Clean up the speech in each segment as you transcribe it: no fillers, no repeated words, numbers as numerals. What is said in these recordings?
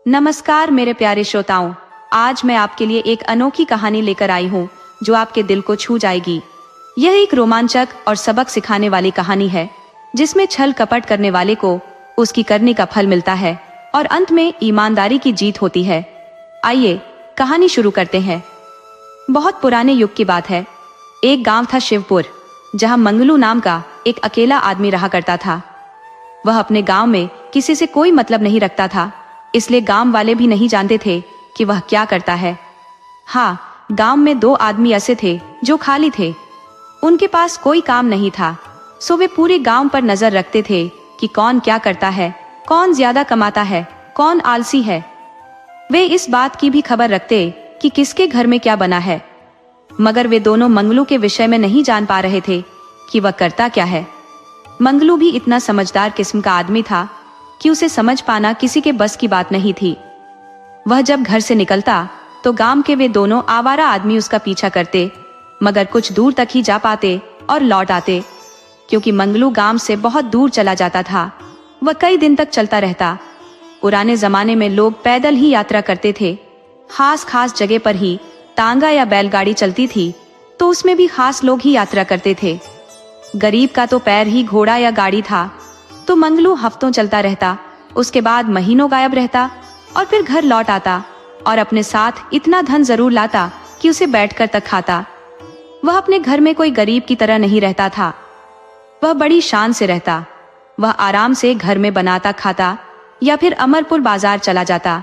नमस्कार मेरे प्यारे श्रोताओं, आज मैं आपके लिए एक अनोखी कहानी लेकर आई हूँ जो आपके दिल को छू जाएगी। यह एक रोमांचक और सबक सिखाने वाली कहानी है जिसमें छल कपट करने वाले को उसकी करने का फल मिलता है और अंत में ईमानदारी की जीत होती है। आइए कहानी शुरू करते हैं। बहुत पुराने युग की बात है। एक गांव था शिवपुर, जहां मंगलू नाम का एक अकेला आदमी रहा करता था। वह अपने गांव में किसी से कोई मतलब नहीं रखता था, इसलिए गांव वाले भी नहीं जानते थे कि वह क्या करता है। हाँ, गांव में दो आदमी ऐसे थे जो खाली थे। उनके पास कोई काम नहीं था, सो वे पूरे गांव पर नजर रखते थे कि कौन क्या करता है, कौन ज्यादा कमाता है, कौन आलसी है। वे इस बात की भी खबर रखते कि किसके घर में क्या बना है, मगर वे दोनों मंगलू के विषय में नहीं जान पा रहे थे कि वह करता क्या है। मंगलू भी इतना समझदार किस्म का आदमी था कि उसे समझ पाना किसी के बस की बात नहीं थी। वह जब घर से निकलता तो गांव के वे दोनों आवारा आदमी उसका पीछा करते, मगर कुछ दूर तक ही जा पाते और लौट आते, क्योंकि मंगलू गांव से बहुत दूर चला जाता था। वह कई दिन तक चलता रहता। पुराने जमाने में लोग पैदल ही यात्रा करते थे। खास खास जगह पर ही तांगा या बैलगाड़ी चलती थी, तो उसमें भी खास लोग ही यात्रा करते थे। गरीब का तो पैर ही घोड़ा या गाड़ी था, तो मंगलू हफ्तों चलता रहता, उसके बाद महीनों गायब रहता और फिर घर लौट आता और अपने साथ इतना धन जरूर लाता कि उसे बैठकर तक खाता। वह अपने घर में कोई गरीब की तरह नहीं रहता था। वह बड़ी शान से रहता। वह आराम से घर में बनाता खाता या फिर अमरपुर बाजार चला जाता,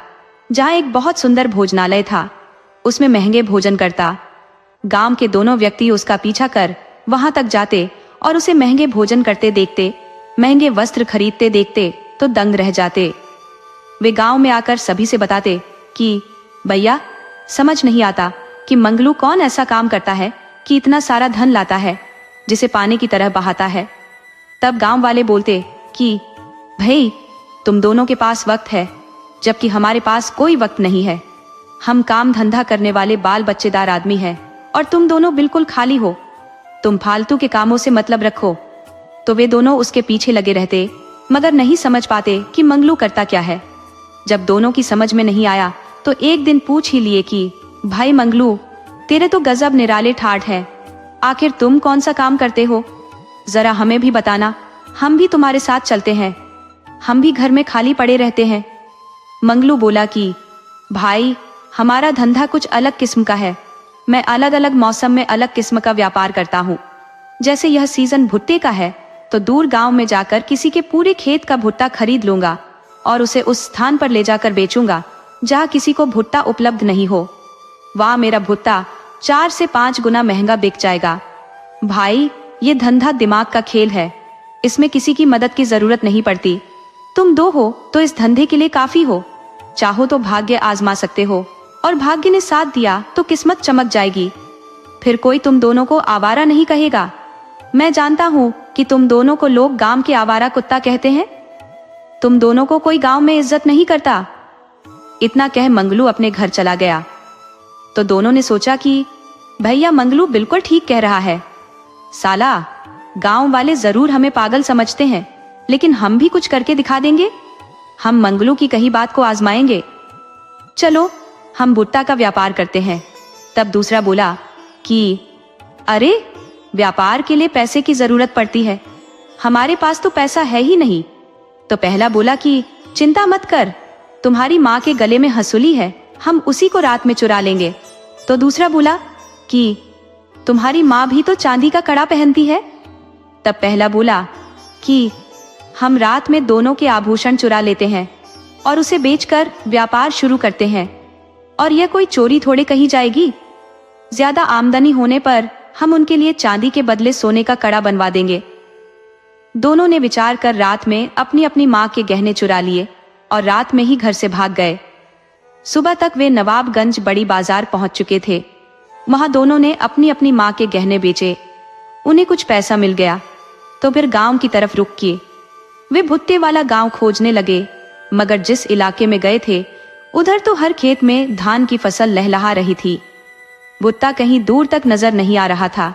जहाँ एक बहुत सुंदर भोजनालय था। उसमें महंगे भोजन करता। गांव के दोनों व्यक्ति उसका पीछा कर वहां तक जाते और उसे महंगे भोजन करते देखते, महंगे वस्त्र खरीदते देखते तो दंग रह जाते। वे गांव में आकर सभी से बताते कि भैया, समझ नहीं आता कि मंगलू कौन ऐसा काम करता है कि इतना सारा धन लाता है, जिसे पानी की तरह बहाता है। तब गांव वाले बोलते कि भाई, तुम दोनों के पास वक्त है, जबकि हमारे पास कोई वक्त नहीं है। हम काम धंधा करने वाले बाल बच्चेदार आदमी हैं और तुम दोनों बिल्कुल खाली हो। तुम फालतू के कामों से मतलब रखो। तो वे दोनों उसके पीछे लगे रहते, मगर नहीं समझ पाते कि मंगलू करता क्या है। जब दोनों की समझ में नहीं आया तो एक दिन पूछ ही लिए कि भाई मंगलू, तेरे तो गजब निराले ठाठ है, आखिर तुम कौन सा काम करते हो? जरा हमें भी बताना, हम भी तुम्हारे साथ चलते हैं। हम भी घर में खाली पड़े रहते हैं। मंगलू बोला कि भाई, हमारा धंधा कुछ अलग किस्म का है। मैं अलग अलग मौसम में अलग किस्म का व्यापार करता हूँ। जैसे यह सीजन भुट्टे का है, तो दूर गांव में जाकर किसी के पूरे खेत का भुट्टा खरीद लूंगा और उसे उस स्थान पर ले जाकर बेचूंगा जहाँ किसी को भुट्टा उपलब्ध नहीं हो। वहाँ मेरा भुट्टा 4 से 5 गुना महंगा बिक जाएगा। भाई, ये धंधा दिमाग का खेल है, इसमें किसी की मदद की जरूरत नहीं पड़ती। तुम दो हो तो इस धंधे के लिए काफी हो। चाहो तो भाग्य आजमा सकते हो, और भाग्य ने साथ दिया तो किस्मत चमक जाएगी। फिर कोई तुम दोनों को आवारा नहीं कहेगा। मैं जानता हूँ कि तुम दोनों को लोग गांव के आवारा कुत्ता कहते हैं। तुम दोनों को कोई गांव में इज्जत नहीं करता। इतना कह मंगलू अपने घर चला गया। तो दोनों ने सोचा कि भैया, मंगलू बिल्कुल ठीक कह रहा है। साला, गांव वाले जरूर हमें पागल समझते हैं, लेकिन हम भी कुछ करके दिखा देंगे। हम मंगलू की कही बात को आजमाएंगे। चलो, हम भुट्टा का व्यापार करते हैं। तब दूसरा बोला कि अरे, व्यापार के लिए पैसे की जरूरत पड़ती है, हमारे पास तो पैसा है ही नहीं। तो पहला बोला कि चिंता मत कर, तुम्हारी माँ के गले में हंसुली है, हम उसी को रात में चुरा लेंगे। तो दूसरा बोला कि तुम्हारी माँ भी तो चांदी का कड़ा पहनती है। तब पहला बोला कि हम रात में दोनों के आभूषण चुरा लेते हैं और उसे बेचकर व्यापार शुरू करते हैं, और यह कोई चोरी थोड़े कही जाएगी। ज्यादा आमदनी होने पर हम उनके लिए चांदी के बदले सोने का कड़ा बनवा देंगे। दोनों ने विचार कर रात में अपनी अपनी माँ के गहने चुरा लिए और रात में ही घर से भाग गए। सुबह तक वे नवाबगंज बड़ी बाजार पहुंच चुके थे। वहां दोनों ने अपनी अपनी माँ के गहने बेचे। उन्हें कुछ पैसा मिल गया तो फिर गांव की तरफ रुख किए। वे भुट्टे वाला गांव खोजने लगे, मगर जिस इलाके में गए थे उधर तो हर खेत में धान की फसल लहलहा रही थी। भुट्टा कहीं दूर तक नजर नहीं आ रहा था।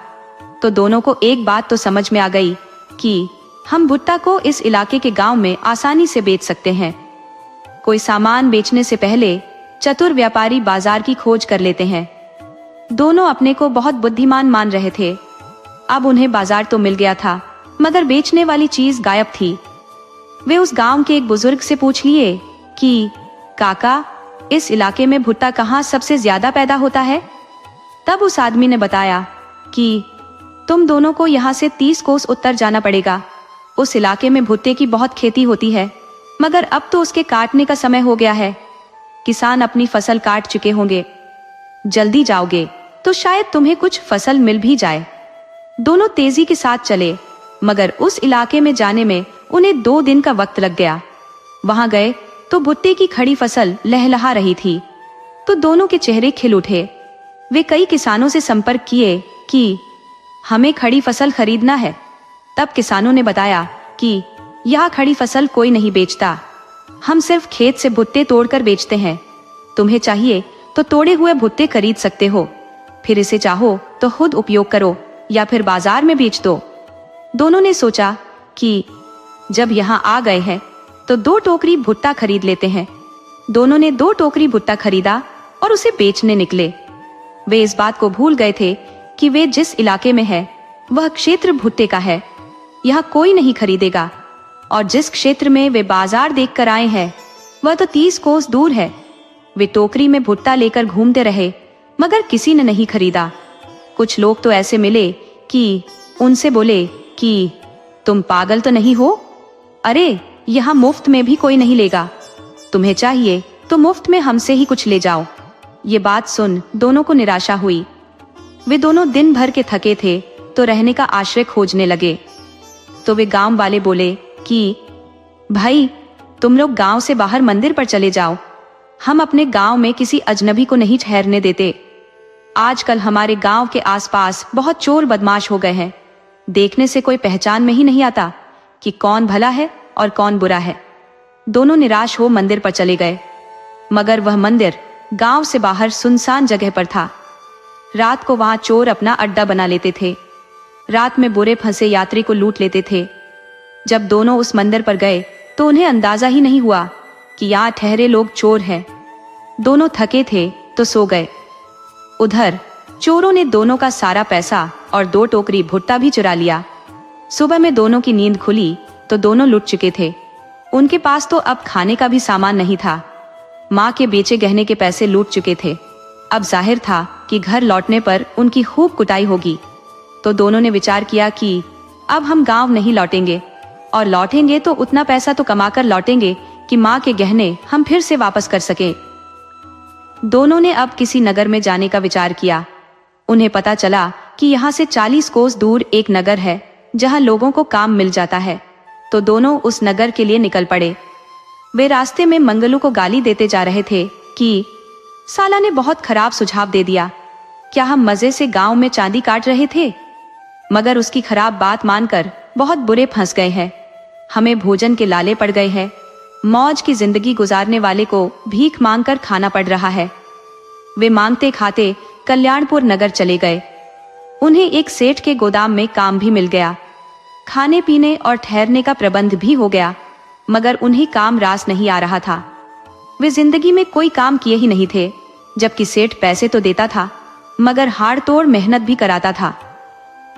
तो दोनों को एक बात तो समझ में आ गई कि हम भुट्टा को इस इलाके के गांव में आसानी से बेच सकते हैं। कोई सामान बेचने से पहले चतुर व्यापारी बाजार की खोज कर लेते हैं। दोनों अपने को बहुत बुद्धिमान मान रहे थे। अब उन्हें बाजार तो मिल गया था, मगर बेचने वाली चीज गायब थी। वे उस गांव के एक बुजुर्ग से पूछ लिए कि काका, इस इलाके में भुट्टा कहाँ सबसे ज्यादा पैदा होता है? तब उस आदमी ने बताया कि तुम दोनों को यहाँ से 30 कोस उत्तर जाना पड़ेगा। उस इलाके में भुट्टे की बहुत खेती होती है, मगर अब तो उसके काटने का समय हो गया है। किसान अपनी फसल काट चुके होंगे। जल्दी जाओगे तो शायद तुम्हें कुछ फसल मिल भी जाए। दोनों तेजी के साथ चले, मगर उस इलाके में जाने में उन्हें 2 दिन का वक्त लग गया। वहां गए तो भुट्टे की खड़ी फसल लहलहा रही थी, तो दोनों के चेहरे खिल उठे। वे कई किसानों से संपर्क किए कि हमें खड़ी फसल खरीदना है। तब किसानों ने बताया कि यह खड़ी फसल कोई नहीं बेचता, हम सिर्फ खेत से भुट्टे तोड़कर बेचते हैं। तुम्हें चाहिए तो तोड़े हुए भुट्टे खरीद सकते हो, फिर इसे चाहो तो खुद उपयोग करो या फिर बाजार में बेच दो। दोनों ने सोचा कि जब यहाँ आ गए हैं तो 2 टोकरी भुट्टा खरीद लेते हैं। दोनों ने 2 टोकरी भुट्टा खरीदा और उसे बेचने निकले। वे इस बात को भूल गए थे कि वे जिस इलाके में है वह क्षेत्र भुट्टे का है, यह कोई नहीं खरीदेगा। और जिस क्षेत्र में वे बाजार देख कर आए हैं वह तो 30 कोस दूर है। वे टोकरी में भुट्टा लेकर घूमते रहे, मगर किसी ने नहीं खरीदा। कुछ लोग तो ऐसे मिले कि उनसे बोले कि तुम पागल तो नहीं हो? अरे, यहाँ मुफ्त में भी कोई नहीं लेगा। तुम्हें चाहिए तो मुफ्त में हमसे ही कुछ ले जाओ। ये बात सुन दोनों को निराशा हुई। वे दोनों दिन भर के थके थे तो रहने का आश्रय खोजने लगे। तो वे गांव वाले बोले कि भाई, तुम लोग गांव से बाहर मंदिर पर चले जाओ। हम अपने गांव में किसी अजनबी को नहीं ठहरने देते। आजकल हमारे गांव के आसपास बहुत चोर बदमाश हो गए हैं। देखने से कोई पहचान में ही नहीं आता कि कौन भला है और कौन बुरा है। दोनों निराश हो मंदिर पर चले गए, मगर वह मंदिर गांव से बाहर सुनसान जगह पर था। रात को वहां चोर अपना अड्डा बना लेते थे। रात में बुरे फंसे यात्री को लूट लेते थे। जब दोनों उस मंदिर पर गए तो उन्हें अंदाजा ही नहीं हुआ कि यहाँ ठहरे लोग चोर हैं। दोनों थके थे तो सो गए। उधर चोरों ने दोनों का सारा पैसा और 2 टोकरी भुट्टा भी चुरा लिया। सुबह में दोनों की नींद खुली तो दोनों लुट चुके थे। उनके पास तो अब खाने का भी सामान नहीं था। माँ के बेचे गहने के पैसे लूट चुके थे। अब जाहिर था कि घर लौटने पर उनकी खूब कुटाई होगी। तो दोनों ने विचार किया कि अब हम गांव नहीं लौटेंगे, और लौटेंगे तो उतना पैसा तो कमाकर लौटेंगे कि माँ के गहने हम फिर से वापस कर सके। दोनों ने अब किसी नगर में जाने का विचार किया। उन्हें पता चला कि यहाँ से 40 कोस दूर एक नगर है जहाँ लोगों को काम मिल जाता है। तो दोनों उस नगर के लिए निकल पड़े। वे रास्ते में मंगलू को गाली देते जा रहे थे कि साला ने बहुत खराब सुझाव दे दिया। क्या हम मजे से गांव में चांदी काट रहे थे? मगर उसकी खराब बात मानकर बहुत बुरे फंस गए हैं। हमें भोजन के लाले पड़ गए हैं। मौज की जिंदगी गुजारने वाले को भीख मांगकर खाना पड़ रहा है। वे मांगते खाते कल्याणपुर नगर चले गए। उन्हें एक सेठ के गोदाम में काम भी मिल गया। खाने पीने और ठहरने का प्रबंध भी हो गया, मगर उन्हें काम रास नहीं आ रहा था। वे जिंदगी में कोई काम किए ही नहीं थे, जबकि सेठ पैसे तो देता था मगर हाड़ तोड़ मेहनत भी कराता था।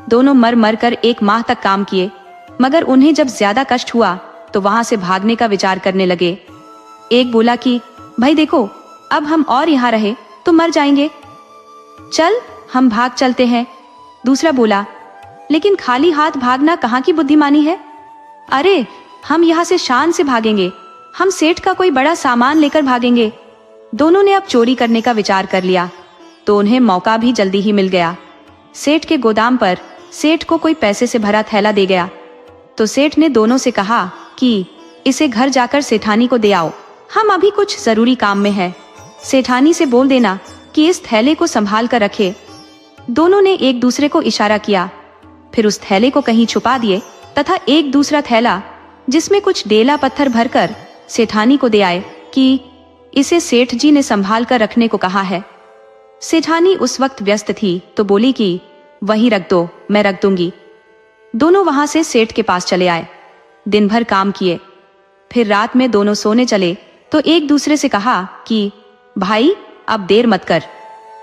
दोनों मर मर कर 1 माह तक काम किए, मगर उन्हें जब ज्यादा कष्ट हुआ तो वहां से भागने का विचार करने लगे। एक बोला कि भाई देखो, अब हम और यहाँ रहे तो मर जाएंगे, चल हम भाग चलते हैं। दूसरा बोला, लेकिन खाली हाथ भागना कहाँ की बुद्धिमानी है? अरे, हम यहाँ से शान से भागेंगे, हम सेठ का कोई बड़ा सामान लेकर भागेंगे। दोनों ने अब चोरी करने का विचार कर लिया, तो उन्हें मौका भी जल्दी ही मिल गया। सेठ के गोदाम पर सेठ को कोई पैसे से भरा थैला दे गया। तो सेठ ने दोनों से कहा कि इसे घर जाकर सेठानी को दे आओ, हम अभी कुछ जरूरी काम में हैं। सेठानी से बोल देना कि इस थैले को संभाल कर रखे। दोनों ने एक दूसरे को इशारा किया, फिर उस थैले को कहीं छुपा दिए तथा एक दूसरा थैला जिसमें कुछ डेला पत्थर भरकर सेठानी को दे आए कि इसे सेठ जी ने संभाल कर रखने को कहा है। सेठानी उस वक्त व्यस्त थी तो बोली कि वहीं रख दो, मैं रख दूंगी। दोनों वहां से सेठ के पास चले आए। दिन भर काम किए। फिर रात में दोनों सोने चले तो एक दूसरे से कहा कि भाई अब देर मत कर,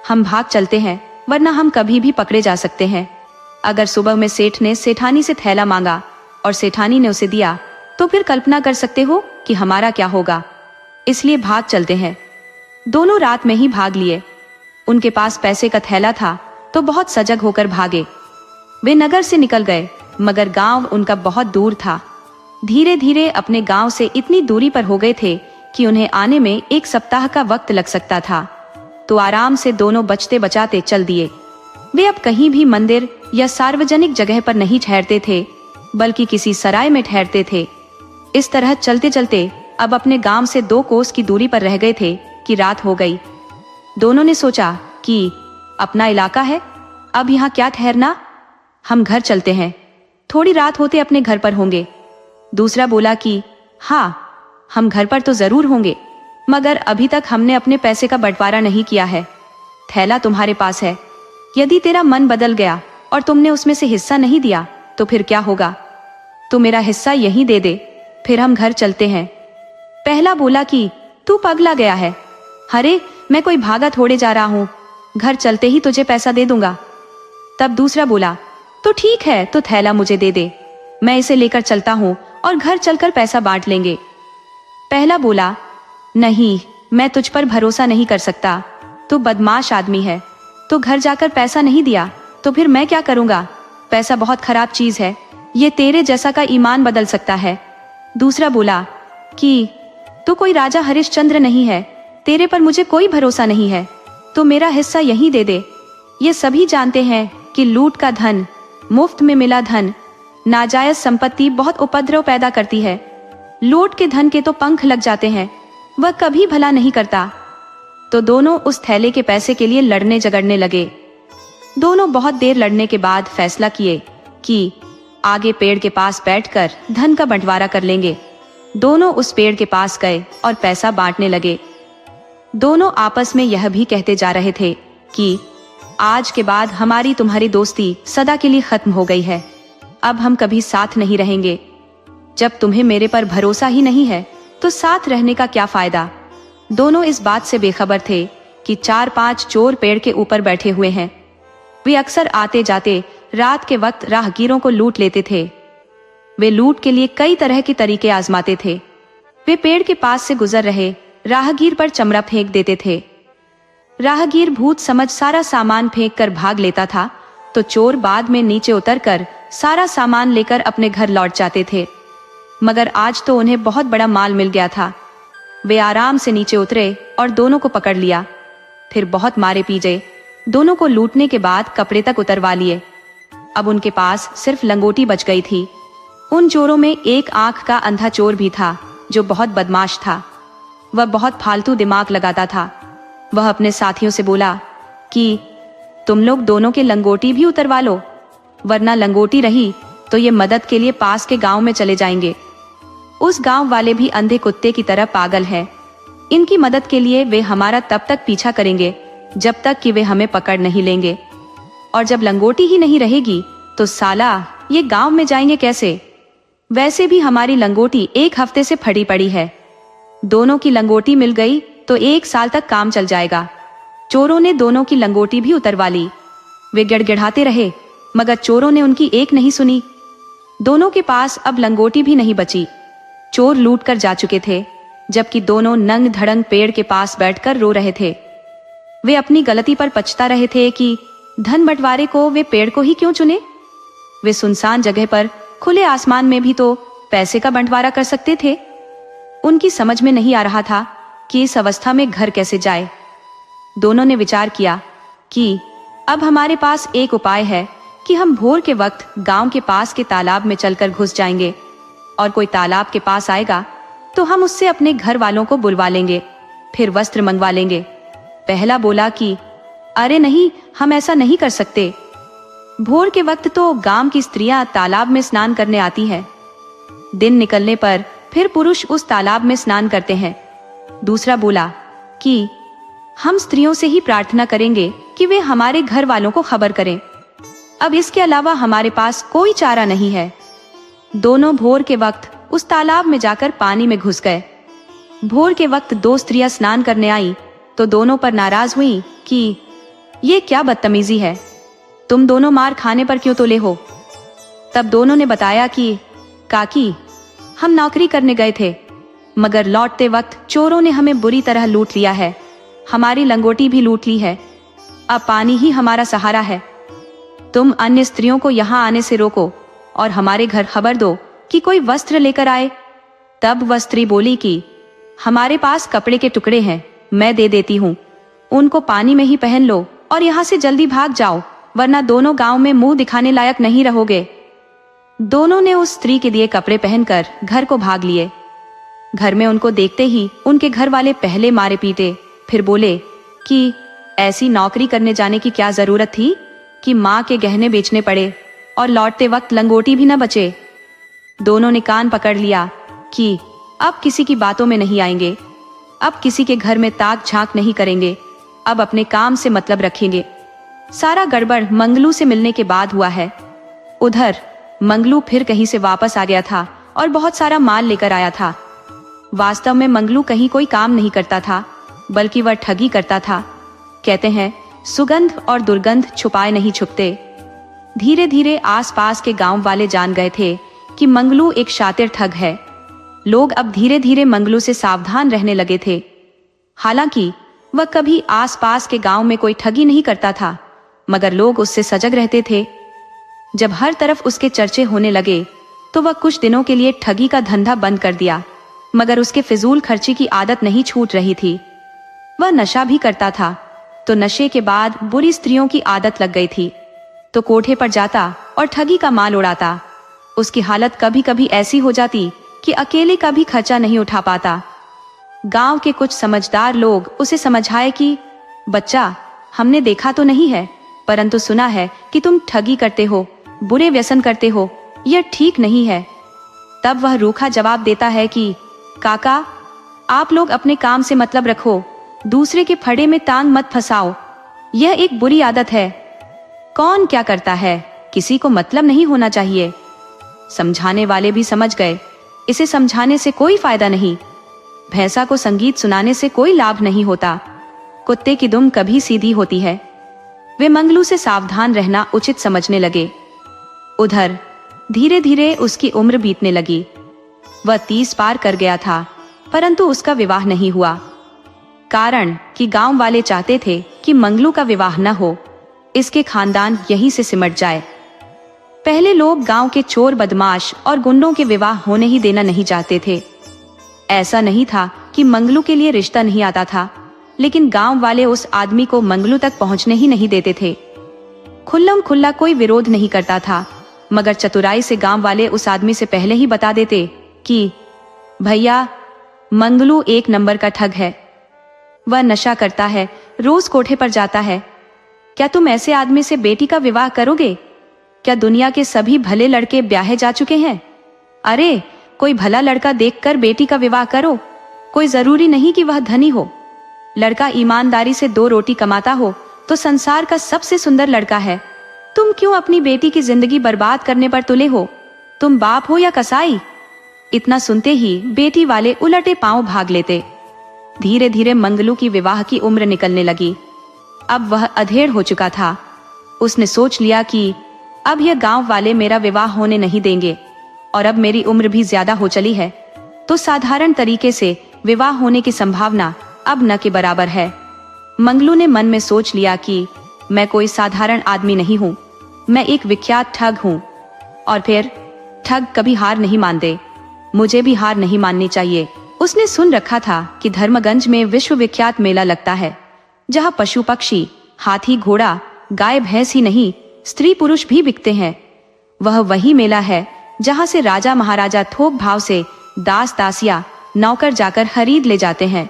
हम भाग चलते हैं, वरना हम कभी भी पकड़े जा सकते हैं। अगर सुबह में सेठ ने सेठानी से थैला मांगा और सेठानी ने उसे दिया तो फिर कल्पना कर सकते हो कि हमारा क्या होगा। इसलिए भाग चलते हैं। दोनों रात में ही भाग लिए। उनके पास पैसे का थैला था तो बहुत सजग होकर भागे। वे नगर से निकल गए, मगर गांव उनका बहुत दूर था। धीरे धीरे अपने गांव से इतनी दूरी पर हो गए थे कि उन्हें आने में 1 सप्ताह का वक्त लग सकता था। तो आराम से दोनों बचते बचाते चल दिए। वे अब कहीं भी मंदिर या सार्वजनिक जगह पर नहीं ठहरते थे, बल्कि किसी सराय में ठहरते थे। इस तरह चलते चलते अब अपने गांव से 2 कोस की दूरी पर रह गए थे कि रात हो गई। दोनों ने सोचा कि अपना इलाका है, अब यहाँ क्या ठहरना, हम घर चलते हैं, थोड़ी रात होते अपने घर पर होंगे। दूसरा बोला कि हाँ, हम घर पर तो जरूर होंगे, मगर अभी तक हमने अपने पैसे का बंटवारा नहीं किया है। थैला तुम्हारे पास है, यदि तेरा मन बदल गया और तुमने उसमें से हिस्सा नहीं दिया तो फिर क्या होगा? तू मेरा हिस्सा यहीं दे दे, फिर हम घर चलते हैं। पहला बोला कि तू पगला गया है, अरे मैं कोई भागा थोड़े जा रहा हूँ, घर चलते ही तुझे पैसा दे दूंगा। तब दूसरा बोला तो ठीक है, तो थैला मुझे दे दे, मैं इसे लेकर चलता हूँ और घर चलकर पैसा बांट लेंगे। पहला बोला नहीं, मैं तुझ पर भरोसा नहीं कर सकता, तू बदमाश आदमी है, तो घर जाकर पैसा नहीं दिया तो फिर मैं क्या करूंगा? पैसा बहुत खराब चीज है, ये तेरे जैसा का ईमान बदल सकता है। दूसरा बोला कि तू कोई राजा हरिश्चंद्र नहीं है, तेरे पर मुझे कोई भरोसा नहीं है, तो मेरा हिस्सा यहीं दे दे। ये सभी जानते हैं कि लूट का धन, मुफ्त में मिला धन, नाजायज संपत्ति बहुत उपद्रव पैदा करती है। लूट के धन के तो पंख लग जाते हैं, वह कभी भला नहीं करता। तो दोनों उस थैले के पैसे के लिए लड़ने झगड़ने लगे। दोनों बहुत देर लड़ने के बाद फैसला किए कि आगे पेड़ के पास बैठकर धन का बंटवारा कर लेंगे। दोनों उस पेड़ के पास गए और पैसा बांटने लगे। दोनों आपस में यह भी कहते जा रहे थे कि आज के बाद हमारी तुम्हारी दोस्ती सदा के लिए खत्म हो गई है, अब हम कभी साथ नहीं रहेंगे। जब तुम्हें मेरे पर भरोसा ही नहीं है तो साथ रहने का क्या फायदा? दोनों इस बात से बेखबर थे कि 4-5 चोर पेड़ के ऊपर बैठे हुए हैं। वे अक्सर आते जाते रात के वक्त राहगीरों को लूट लेते थे। वे लूट के लिए कई तरह के तरीके आजमाते थे। वे पेड़ के पास से गुजर रहे राहगीर पर चमड़ा फेंक देते थे। राहगीर भूत समझ सारा सामान फेंक कर भाग लेता था, तो चोर बाद में नीचे उतरकर सारा सामान लेकर अपने घर लौट जाते थे। मगर आज तो उन्हें बहुत बड़ा माल मिल गया था। वे आराम से नीचे उतरे और दोनों को पकड़ लिया। फिर बहुत मारे पीटे, दोनों को लूटने के बाद कपड़े तक उतरवा लिए। अब उनके पास सिर्फ लंगोटी बच गई थी। उन चोरों में एक आंख का अंधा चोर भी था जो बहुत बदमाश था। वह बहुत फालतू दिमाग लगाता था। वह अपने साथियों से बोला कि तुम लोग दोनों के लंगोटी भी उतरवा लो, वरना लंगोटी रही तो ये मदद के लिए पास के गांव में चले जाएंगे। उस गांव वाले भी अंधे कुत्ते की तरह पागल हैं। इनकी मदद के लिए वे हमारा तब तक पीछा करेंगे जब तक कि वे हमें पकड़ नहीं लेंगे, और जब लंगोटी ही नहीं रहेगी तो साला ये गांव में जाएंगे कैसे? वैसे भी हमारी लंगोटी 1 हफ्ते से फटी पड़ी है। दोनों की लंगोटी मिल गई तो 1 साल तक काम चल जाएगा। चोरों ने दोनों की लंगोटी भी उतरवा ली। वे गिड़गिड़ाते रहे, मगर चोरों ने उनकी एक नहीं सुनी। दोनों के पास अब लंगोटी भी नहीं बची। चोर लूट कर जा चुके थे, जबकि दोनों नंग धड़ंग पेड़ के पास बैठकर रो रहे थे। वे अपनी गलती पर पछता रहे थे कि धन बंटवारे को वे पेड़ को ही क्यों चुने। वे सुनसान जगह पर खुले आसमान में भी तो पैसे का बंटवारा कर सकते थे। उनकी समझ में नहीं आ रहा था कि इस अवस्था में घर कैसे जाए। दोनों ने विचार किया कि अब हमारे पास एक उपाय है कि हम भोर के वक्त गांव के पास के तालाब में चलकर घुस जाएंगे, और कोई तालाब के पास आएगा तो हम उससे अपने घर वालों को बुलवा लेंगे, फिर वस्त्र मंगवा लेंगे। पहला बोला कि अरे नहीं, हम ऐसा नहीं कर सकते। भोर के वक्त तो गांव की स्त्रियां तालाब में स्नान करने आती हैं। दिन निकलने पर फिर पुरुष उस तालाब में स्नान करते हैं। दूसरा बोला कि हम स्त्रियों से ही प्रार्थना करेंगे कि वे हमारे घर वालों को खबर करें। अब इसके अलावा हमारे पास कोई चारा नहीं है। दोनों भोर के वक्त उस तालाब में जाकर पानी में घुस गए। भोर के वक्त दो स्त्रियां स्नान करने आई तो दोनों पर नाराज हुई कि ये क्या बदतमीजी है, तुम दोनों मार खाने पर क्यों तुले हो। तब दोनों ने बताया कि काकी, हम नौकरी करने गए थे, मगर लौटते वक्त चोरों ने हमें बुरी तरह लूट लिया है, हमारी लंगोटी भी लूट ली है, अब पानी ही हमारा सहारा है। तुम अन्य स्त्रियों को यहाँ आने से रोको और हमारे घर खबर दो कि कोई वस्त्र लेकर आए। तब वह स्त्री बोली कि हमारे पास कपड़े के टुकड़े हैं, मैं दे देती हूँ, उनको पानी में ही पहन लो और यहाँ से जल्दी भाग जाओ, वरना दोनों गांव में मुंह दिखाने लायक नहीं रहोगे। दोनों ने उस स्त्री के दिए कपड़े पहनकर घर को भाग लिए। घर में उनको देखते ही उनके घर वाले पहले मारे पीटे, फिर बोले कि ऐसी नौकरी करने जाने की क्या जरूरत थी कि माँ के गहने बेचने पड़े और लौटते वक्त लंगोटी भी न बचे। दोनों ने कान पकड़ लिया कि अब किसी की बातों में नहीं आएंगे, अब किसी के घर में ताक झांक नहीं करेंगे, अब अपने काम से मतलब रखेंगे। सारा गड़बड़ मंगलू से मिलने के बाद हुआ है। उधर मंगलू फिर कहीं से वापस आ गया था और बहुत सारा माल लेकर आया था। वास्तव में मंगलू कहीं कोई काम नहीं करता था, बल्कि वह ठगी करता था। कहते हैं सुगंध और दुर्गंध छुपाए नहीं छुपते। धीरे धीरे आसपास के गांव वाले जान गए थे कि मंगलू एक शातिर ठग है। लोग अब धीरे धीरे मंगलू से सावधान रहने लगे थे। हालांकि वह कभी आसपास के गांव में कोई ठगी नहीं करता था, मगर लोग उससे सजग रहते थे। जब हर तरफ उसके चर्चे होने लगे तो वह कुछ दिनों के लिए ठगी का धंधा बंद कर दिया, मगर उसके फिजूल खर्ची की आदत नहीं छूट रही थी। वह नशा भी करता था, तो नशे के बाद बुरी स्त्रियों की आदत लग गई थी, तो कोठे पर जाता और ठगी का माल उड़ाता। उसकी हालत कभी कभी ऐसी हो जाती कि अकेले का भी खर्चा नहीं उठा पाता। गांव के कुछ समझदार लोग उसे समझाए कि बच्चा, हमने देखा तो नहीं है, परंतु सुना है कि तुम ठगी करते हो, बुरे व्यसन करते हो, यह ठीक नहीं है। तब वह रूखा जवाब देता है कि काका, आप लोग अपने काम से मतलब रखो, दूसरे के फड़े में टांग मत फंसाओ, यह एक बुरी आदत है। कौन क्या करता है, किसी को मतलब नहीं होना चाहिए। समझाने वाले भी समझ गए, इसे समझाने से कोई फायदा नहीं, भैंसा को संगीत सुनाने से कोई लाभ नहीं होता, कुत्ते की दुम कभी सीधी होती है। वे मंगलू से सावधान रहना उचित समझने लगे। उधर धीरे धीरे उसकी उम्र बीतने लगी। वह 30 पार कर गया था, परंतु उसका विवाह नहीं हुआ। कारण कि गांव वाले चाहते थे कि मंगलू का विवाह न हो, इसके खानदान यहीं से सिमट जाए। पहले लोग गांव के चोर बदमाश और गुंडों के विवाह होने ही देना नहीं चाहते थे। ऐसा नहीं था कि मंगलू के लिए रिश्ता नहीं आता था, लेकिन गांव वाले उस आदमी को मंगलू तक पहुंचने ही नहीं देते थे। खुल्लम खुल्ला कोई विरोध नहीं करता था, मगर चतुराई से गांव वाले उस आदमी से पहले ही बता देते कि भैया, मंगलू एक नंबर का ठग है, वह नशा करता है, रोज कोठे पर जाता है। क्या तुम ऐसे आदमी से बेटी का विवाह करोगे? क्या दुनिया के सभी भले लड़के ब्याहे जा चुके हैं? अरे, कोई भला लड़का देखकर बेटी का विवाह करो, कोई जरूरी नहीं कि वह धनी हो। लड़का ईमानदारी से 2 रोटी कमाता हो तो संसार का सबसे सुंदर लड़का है। तुम क्यों अपनी बेटी की जिंदगी बर्बाद करने पर तुले हो? तुम बाप हो या कसाई? इतना सुनते ही बेटी वाले उलटे पांव भाग लेते। धीरे धीरे मंगलू की विवाह की उम्र निकलने लगी। अब वह अधेड़ हो चुका था। उसने सोच लिया कि अब यह गांव वाले मेरा विवाह होने नहीं देंगे, और अब मेरी उम्र भी ज्यादा हो चली है, तो साधारण तरीके से विवाह होने की संभावना अब न के बराबर है। मंगलू ने मन में सोच लिया कि मैं कोई साधारण आदमी नहीं हूँ, मैं एक विख्यात ठग हूँ। और फिर ठग कभी हार नहीं मानते, मुझे भी हार नहीं माननी चाहिए। उसने सुन रखा था कि धर्मगंज में विश्व विख्यात मेला लगता है, जहाँ पशु पक्षी, हाथी घोड़ा, गाय भैंस ही नहीं, स्त्री पुरुष भी बिकते हैं। वह वही मेला है जहाँ से राजा महाराजा थोक भाव से दास दासिया नौकर जाकर खरीद ले जाते हैं।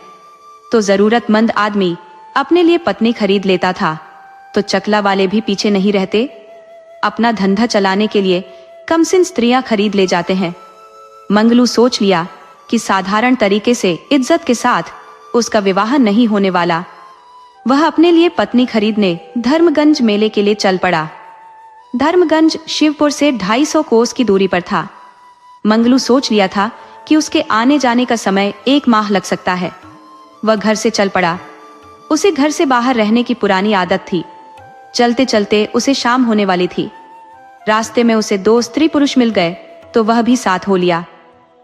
तो जरूरतमंद आदमी अपने लिए पत्नी खरीद लेता था, तो चकला वाले भी पीछे नहीं रहते। अपना धंधा चलाने के लिए कमसिन स्त्रियां खरीद ले जाते हैं। मंगलू सोच लिया कि साधारण तरीके से इज्जत के साथ उसका विवाह नहीं होने वाला। वह अपने लिए पत्नी खरीदने धर्मगंज मेले के लिए चल पड़ा। धर्मगंज शिवपुर से 250 कोस की दूरी पर था। मंगलू सोच लिया था कि उसके आने जाने का समय 1 माह लग सकता है। वह घर से चल पड़ा। उसे घर से बाहर रहने की पुरानी आदत थी। चलते चलते उसे शाम होने वाली थी। रास्ते में उसे 2 स्त्री पुरुष मिल गए तो वह भी साथ हो लिया।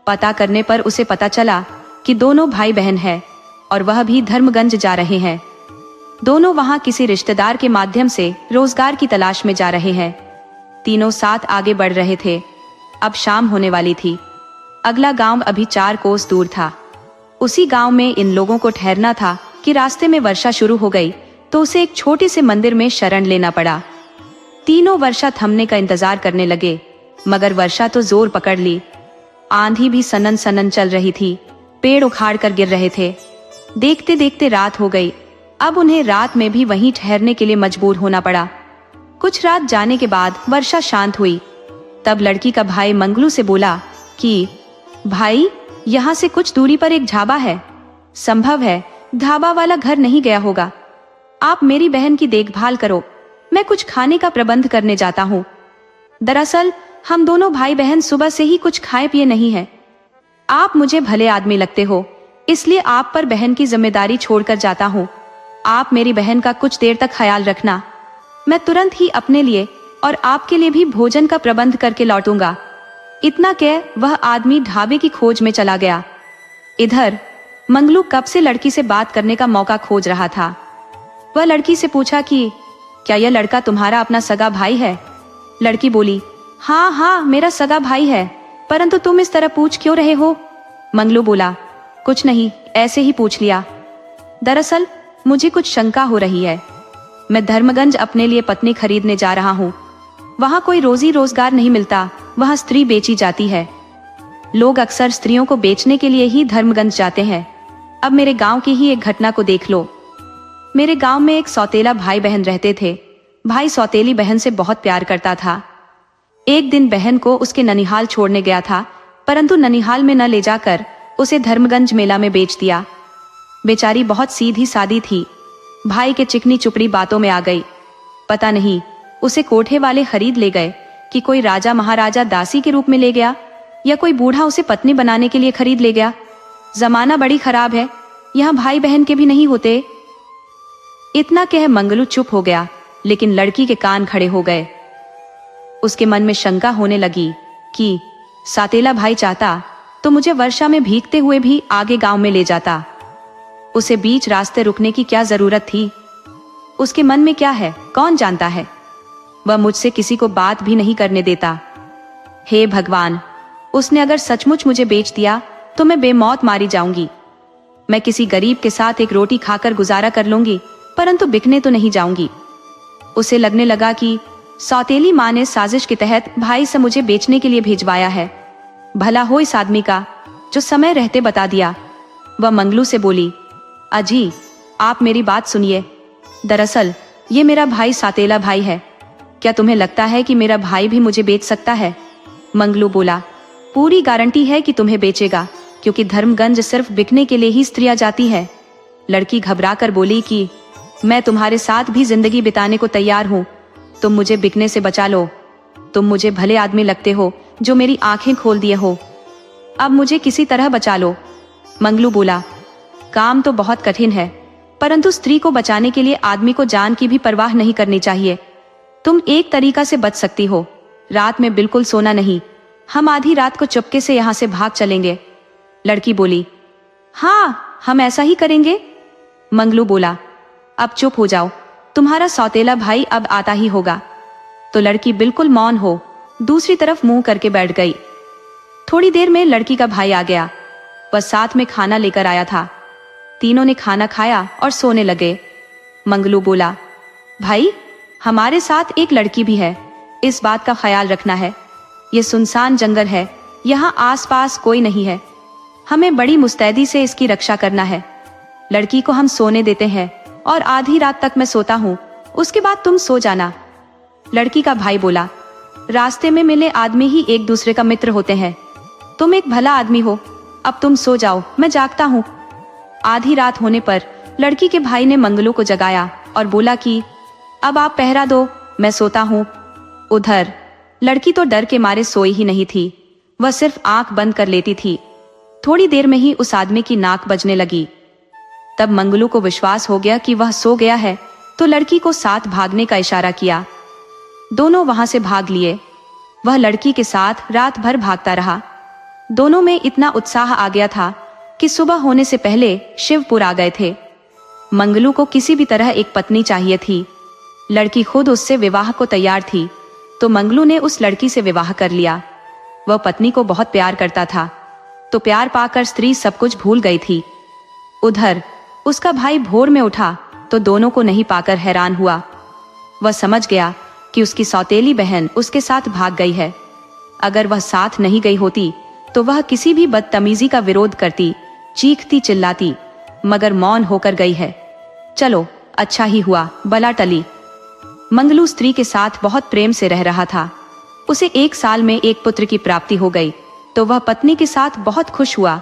पता करने पर उसे पता चला कि दोनों भाई बहन हैं और वह भी धर्मगंज जा रहे हैं। दोनों वहां किसी रिश्तेदार के माध्यम से रोजगार की तलाश में जा रहे हैं। तीनों साथ आगे बढ़ रहे थे। अब शाम होने वाली थी। अगला गांव अभी 4 कोस दूर था। उसी गांव में इन लोगों को ठहरना था कि रास्ते में वर्षा शुरू हो गई तो उसे एक छोटे से मंदिर में शरण लेना पड़ा। तीनों वर्षा थमने का इंतजार करने लगे, मगर वर्षा तो जोर पकड़ ली। आंधी भी सनन सनन चल रही थी। पेड़ उखाड़ कर गिर रहे थे। देखते देखते रात हो गई। अब उन्हें रात में भी वहीं ठहरने के लिए मजबूर होना पड़ा। कुछ रात जाने के बाद वर्षा शांत हुई। तब लड़की का भाई मंगलू से बोला कि भाई, यहाँ से कुछ दूरी पर एक ढाबा है। संभव है ढाबा वाला घर नहीं गया होगा। आप मेरी बहन की देखभाल करो, मैं कुछ खाने का प्रबंध करने जाता हूँ। दरअसल हम दोनों भाई बहन सुबह से ही कुछ खाए पिए नहीं है। आप मुझे भले आदमी लगते हो, इसलिए आप पर बहन की जिम्मेदारी छोड़कर जाता हूँ। आप मेरी बहन का कुछ देर तक ख्याल रखना। मैं तुरंत ही अपने लिए और आपके लिए भी भोजन का प्रबंध करके लौटूंगा। इतना कह वह आदमी ढाबे की खोज में चला गया। इधर मंगलू कब से लड़की से बात करने का मौका खोज रहा था। वह लड़की से पूछा कि क्या यह लड़का तुम्हारा अपना सगा भाई है? लड़की बोली, हाँ हाँ, मेरा सगा भाई है, परंतु तुम इस तरह पूछ क्यों रहे हो? मंगलू बोला, कुछ नहीं, ऐसे ही पूछ लिया। दरअसल मुझे कुछ शंका हो रही है। मैं धर्मगंज अपने लिए पत्नी खरीदने जा रहा हूँ। वहाँ कोई रोजी रोजगार नहीं मिलता, वहाँ स्त्री बेची जाती है। लोग अक्सर स्त्रियों को बेचने के लिए ही धर्मगंज जाते हैं। अब मेरे गांव की ही एक घटना को देख लो। मेरे गांव में एक सौतेला भाई बहन रहते थे। भाई सौतेली बहन से बहुत प्यार करता था। एक दिन बहन को उसके ननिहाल छोड़ने गया था, परंतु ननिहाल में न ले जाकर उसे धर्मगंज मेला में बेच दिया। बेचारी बहुत सीधी सादी थी। भाई के चिकनी चुपड़ी बातों में आ गई। पता नहीं उसे कोठे वाले खरीद ले गए कि कोई राजा महाराजा दासी के रूप में ले गया, या कोई बूढ़ा उसे पत्नी बनाने के लिए खरीद ले गया। जमाना बड़ी खराब है, यहाँ भाई बहन के भी नहीं होते। इतना कह मंगलू चुप हो गया, लेकिन लड़की के कान खड़े हो गए। उसके मन में शंका होने लगी कि सौतेला भाई चाहता तो मुझे वर्षा में भीगते हुए भी आगे गांव में ले जाता। उसे बीच रास्ते रुकने की क्या जरूरत थी? उसके मन में क्या है कौन जानता है। वह मुझसे किसी को बात भी नहीं करने देता। हे भगवान, उसने अगर सचमुच मुझे बेच दिया तो मैं बेमौत मारी जाऊंगी। मैं किसी गरीब के साथ एक रोटी खाकर गुजारा कर लूंगी, परंतु बिकने तो नहीं जाऊंगी। उसे लगने लगा कि सौतेली माँ ने साजिश के तहत भाई से मुझे बेचने के लिए भेजवाया है। भला हो इस आदमी का जो समय रहते बता दिया। वह मंगलू से बोली, अजी, आप मेरी बात सुनिए। दरअसल ये मेरा भाई सौतेला भाई है। क्या तुम्हें लगता है कि मेरा भाई भी मुझे बेच सकता है? मंगलू बोला, पूरी गारंटी है कि तुम्हें बेचेगा, क्योंकि धर्मगंज सिर्फ बिकने के लिए ही स्त्रियां जाती है। लड़की घबरा कर बोली कि मैं तुम्हारे साथ भी जिंदगी बिताने को तैयार हूँ, तुम मुझे बिकने से बचा लो। तुम मुझे भले आदमी लगते हो जो मेरी आंखें खोल दिए हो। अब मुझे किसी तरह बचा लो। मंगलू बोला, काम तो बहुत कठिन है, परंतु स्त्री को बचाने के लिए आदमी को जान की भी परवाह नहीं करनी चाहिए। तुम एक तरीका से बच सकती हो, रात में बिल्कुल सोना नहीं। हम आधी रात को चुपके से यहाँ से भाग चलेंगे। लड़की बोली, हाँ, हम ऐसा ही करेंगे। मंगलू बोला, अब चुप हो जाओ, तुम्हारा सौतेला भाई अब आता ही होगा। तो लड़की बिल्कुल मौन हो दूसरी तरफ मुंह करके बैठ गई। थोड़ी देर में लड़की का भाई आ गया। वह साथ में खाना लेकर आया था। तीनों ने खाना खाया और सोने लगे। मंगलू बोला, भाई, हमारे साथ एक लड़की भी है, इस बात का ख्याल रखना है। ये सुनसान जंगल है, यहाँ आसपास कोई नहीं है। हमें बड़ी मुस्तैदी से इसकी रक्षा करना है। लड़की को हम सोने देते हैं और आधी रात तक मैं सोता हूँ, उसके बाद तुम सो जाना। लड़की का भाई बोला, रास्ते में मिले आदमी ही एक दूसरे का मित्र होते हैं। तुम एक भला आदमी हो, अब तुम सो जाओ, मैं जागता हूँ। आधी रात होने पर लड़की के भाई ने मंगलू को जगाया और बोला कि अब आप पहरा दो, मैं सोता हूँ। उधर लड़की तो डर के मारे सोई ही नहीं थी। वह सिर्फ आंख बंद कर लेती थी। थोड़ी देर में ही उस आदमी की नाक बजने लगी। तब मंगलू को विश्वास हो गया कि वह सो गया है, तो लड़की को साथ भागने का इशारा किया। दोनों वहां से भाग लिए। वह लड़की के साथ रात भर भागता रहा। दोनों में इतना उत्साह आ गया था कि सुबह होने से पहले शिवपुर आ गए थे। मंगलू को किसी भी तरह एक पत्नी चाहिए थी। लड़की खुद उससे विवाह को तैयार थी, तो मंगलू ने उस लड़की से विवाह कर लिया। वह पत्नी को बहुत प्यार करता था, तो प्यार पाकर स्त्री सब कुछ भूल गई थी। उधर उसका भाई भोर में उठा तो दोनों को नहीं पाकर हैरान हुआ। वह समझ गया कि उसकी सौतेली बहन उसके साथ भाग गई है। अगर वह साथ नहीं गई होती तो वह किसी भी बदतमीजी का विरोध करती, चीखती चिल्लाती, मगर मौन होकर गई है। चलो अच्छा ही हुआ, बला टली। मंगलू स्त्री के साथ बहुत प्रेम से रह रहा था। उसे 1 साल में एक पुत्र की प्राप्ति हो गई, तो वह पत्नी के साथ बहुत खुश हुआ।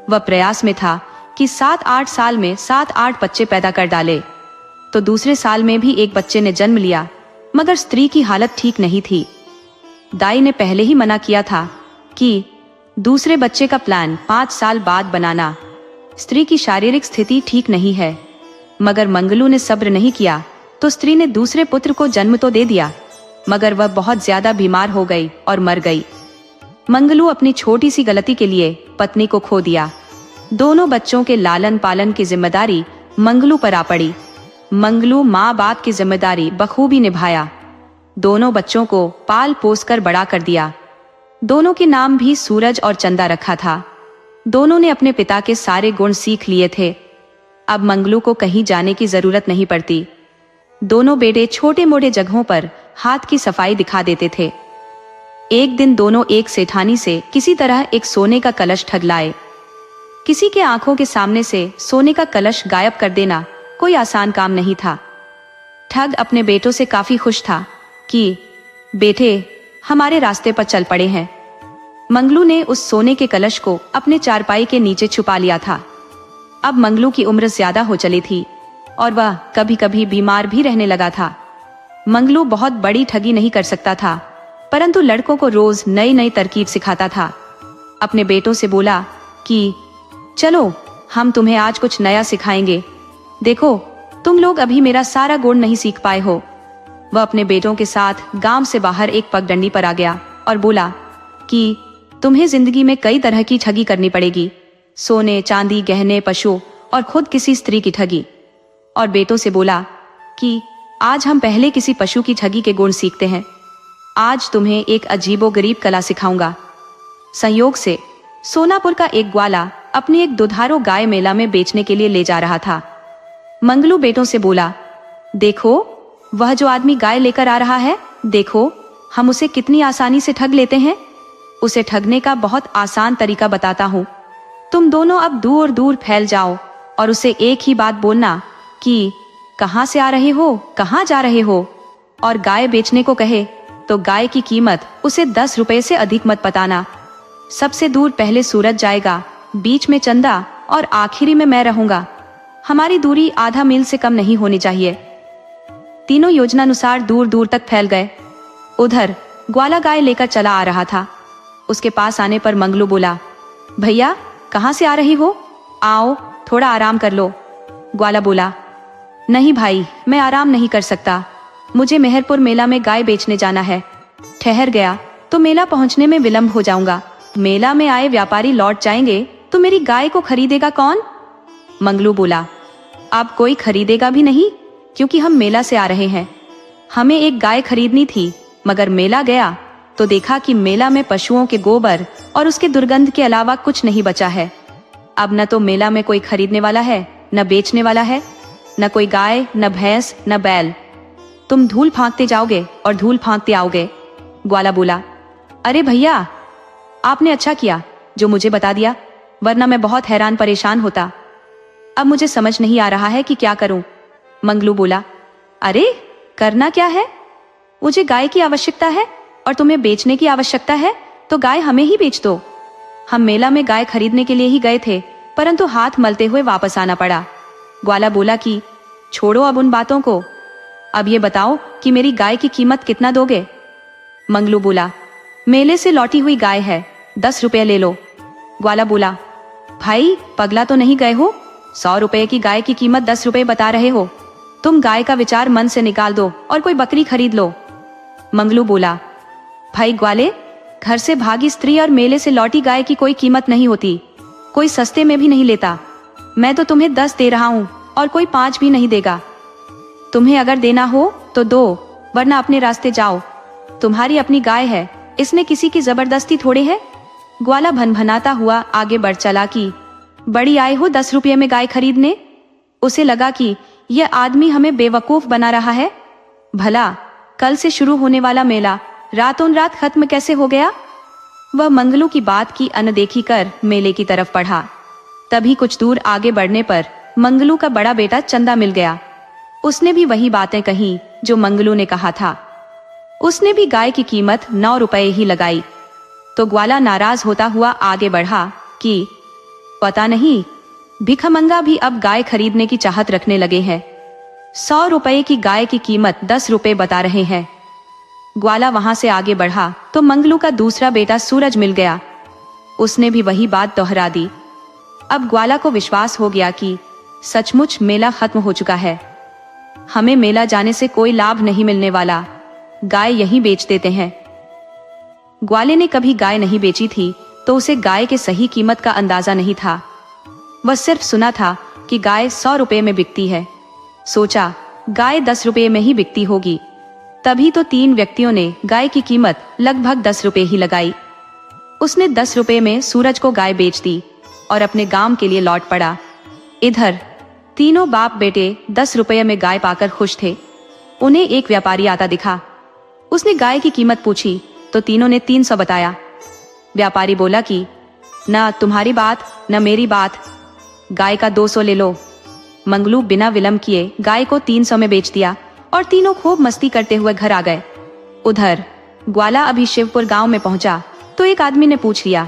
वह प्रयास में था कि 7-8 साल में 7-8 बच्चे पैदा कर डाले। तो दूसरे साल में भी एक बच्चे ने जन्म लिया, मगर स्त्री की हालत ठीक नहीं थी। दाई ने पहले ही मना किया था कि दूसरे बच्चे का प्लान 5 साल बाद बनाना। स्त्री की शारीरिक स्थिति ठीक नहीं है, मगर मंगलू ने सब्र नहीं किया, तो स्त्री ने दूसरे पुत्र को जन्म तो दे दिया, मगर वह बहुत ज्यादा बीमार हो गई और मर गई। मंगलू अपनी छोटी सी गलती के लिए पत्नी को खो दिया। दोनों बच्चों के लालन पालन की जिम्मेदारी मंगलू पर आ पड़ी। मंगलू माँ बाप की जिम्मेदारी बखूबी निभाया। दोनों बच्चों को पाल पोस कर बड़ा कर दिया। दोनों के नाम भी सूरज और चंदा रखा था। दोनों ने अपने पिता के सारे गुण सीख लिए थे। अब मंगलू को कहीं जाने की जरूरत नहीं पड़ती। दोनों बेटे छोटे मोटे जगहों पर हाथ की सफाई दिखा देते थे। एक दिन दोनों एक सेठानी से किसी तरह एक सोने का कलश ठग लाए। किसी के आंखों के सामने से सोने का कलश गायब कर देना कोई आसान काम नहीं था। ठग अपने बेटों से काफी खुश था कि बेटे हमारे रास्ते पर चल पड़े हैं। मंगलू ने उस सोने के कलश को अपने चारपाई के नीचे छुपा लिया था। अब मंगलू की उम्र ज्यादा हो चली थी और वह कभी कभी बीमार भी रहने लगा था। मंगलू बहुत बड़ी ठगी नहीं कर सकता था, परंतु लड़कों को रोज नई नई तरकीब सिखाता था। अपने बेटों से बोला कि चलो हम तुम्हें आज कुछ नया सिखाएंगे, देखो तुम लोग अभी मेरा सारा गुण नहीं सीख पाए हो। वह अपने बेटों के साथ गांव से बाहर एक पगडंडी पर आ गया और बोला कि तुम्हें जिंदगी में कई तरह की ठगी करनी पड़ेगी, सोने चांदी गहने पशु और खुद किसी स्त्री की ठगी। और बेटों से बोला कि आज हम पहले किसी पशु की ठगी के गुण सीखते हैं। आज तुम्हें एक अजीबोगरीब कला सिखाऊंगा। संयोग से सोनापुर का एक ग्वाला अपनी एक दुधारू गाय मेला में बेचने के लिए ले जा रहा था। मंगलू बेटों से बोला, देखो वह जो आदमी गाय लेकर आ रहा है, देखो हम उसे कितनी आसानी से ठग लेते हैं। उसे ठगने का बहुत आसान तरीका बताता हूँ। तुम दोनों अब दूर दूर फैल जाओ और उसे एक ही बात बोलना कि कहाँ से आ रहे हो, कहाँ जा रहे हो, और गाय बेचने को कहे तो गाय की कीमत उसे 10 रुपए से अधिक मत बताना। सबसे दूर पहले सूरज जाएगा, बीच में चंदा और आखिरी में मैं रहूंगा। हमारी दूरी आधा मील से कम नहीं होनी चाहिए। तीनों योजनानुसार दूर दूर तक फैल गए। उधर ग्वाला गाय लेकर चला आ रहा था। उसके पास आने पर मंगलू बोला, भैया कहाँ से आ रही हो, आओ थोड़ा आराम कर लो। ग्वाला बोला, नहीं भाई मैं आराम नहीं कर सकता, मुझे मेहरपुर मेला में गाय बेचने जाना है। ठहर गया तो मेला पहुंचने में विलंब हो जाऊंगा। मेला में आए व्यापारी लौट जाएंगे तो मेरी गाय को खरीदेगा कौन। मंगलू बोला, अब कोई खरीदेगा भी नहीं, क्योंकि हम मेला से आ रहे हैं। हमें एक गाय खरीदनी थी, मगर मेला गया तो देखा कि मेला में पशुओं के गोबर और उसके दुर्गंध के अलावा कुछ नहीं बचा है। अब न तो मेला में कोई खरीदने वाला है, न बेचने वाला है, न कोई गाय, न भैंस, न बैल। तुम धूल फांकते जाओगे और धूल फांकते आओगे। ग्वाला बोला, अरे भैया आपने अच्छा किया जो मुझे बता दिया, वरना मैं बहुत हैरान परेशान होता। अब मुझे समझ नहीं आ रहा है कि क्या करूं। मंगलू बोला, अरे करना क्या है, मुझे गाय की आवश्यकता है और तुम्हें बेचने की आवश्यकता है, तो गाय हमें ही बेच दो। हम मेला में गाय खरीदने के लिए ही गए थे, परंतु हाथ मलते हुए वापस आना पड़ा। ग्वाला बोला कि छोड़ो अब उन बातों को, अब ये बताओ कि मेरी गाय की कीमत कितना दोगे। मंगलू बोला, मेले से लौटी हुई गाय है, 10 रुपये ले लो। ग्वाला बोला, भाई पगला तो नहीं गए हो? 100 रुपए की गाय की कीमत 10 रुपए बता रहे हो। तुम गाय का विचार मन से निकाल दो और कोई बकरी खरीद लो। मंगलू बोला, भाई ग्वाले, घर से भागी स्त्री और मेले से लौटी गाय की कोई कीमत नहीं होती, कोई सस्ते में भी नहीं लेता। मैं तो तुम्हें 10 दे रहा हूँ और कोई 5 भी नहीं देगा। तुम्हें अगर देना हो तो दो, वरना अपने रास्ते जाओ। तुम्हारी अपनी गाय है, इसमें किसी की जबरदस्ती थोड़े है। ग्वाला भनभनाता हुआ आगे बढ़ चला कि बड़ी आए हो 10 रुपये में गाय खरीदने। उसे लगा कि यह आदमी हमें बेवकूफ बना रहा है। भला कल से शुरू होने वाला मेला रातों रात खत्म कैसे हो गया? वह मंगलू की बात की अनदेखी कर मेले की तरफ बढ़ा। तभी कुछ दूर आगे बढ़ने पर मंगलू का बड़ा बेटा चंदा मिल गया। उसने भी वही बातें कही जो मंगलू ने कहा था। उसने भी गाय की कीमत 9 रुपए ही लगाई। तो ग्वाला नाराज होता हुआ आगे बढ़ा कि पता नहीं, भिखमंगा भी अब गाय खरीदने की चाहत रखने लगे हैं। 100 रुपए की गाय की कीमत 10 रुपए बता रहे हैं। ग्वाला वहां से आगे बढ़ा तो मंगलू का दूसरा बेटा सूरज मिल गया। उसने भी वही बात दोहरा दी। अब ग्वाला को विश्वास हो गया कि सचमुच मेला खत्म हो चुका है। हमें मेला जाने से कोई लाभ नहीं मिलने वाला, गाय यहीं बेच देते हैं। ग्वाले ने कभी गाय नहीं बेची थी तो उसे गाय के सही कीमत का अंदाजा नहीं था। वह सिर्फ सुना था कि गाय 100 रुपए में बिकती है। सोचा गाय 10 रुपए में ही बिकती होगी। तभी तो 3 व्यक्तियों ने गाय की कीमत लगभग 10 रुपए ही लगाई। उसने 10 रुपए में सूरज को गाय बेच दी और अपने गांव के लिए लौट पड़ा। इधर तीनों बाप बेटे 10 रुपए में गाय पाकर खुश थे। उन्हें एक व्यापारी आता दिखा। उसने गाय की कीमत पूछी तो तीनों ने 300 बताया। व्यापारी बोला कि न तुम्हारी बात न मेरी बात, गाय का 200 ले लो। मंगलू बिना विलंब किए गाय को 300 में बेच दिया और तीनों खूब मस्ती करते हुए घर आ गए। उधर ग्वाला अभी शिवपुर गांव में पहुंचा तो एक आदमी ने पूछ लिया,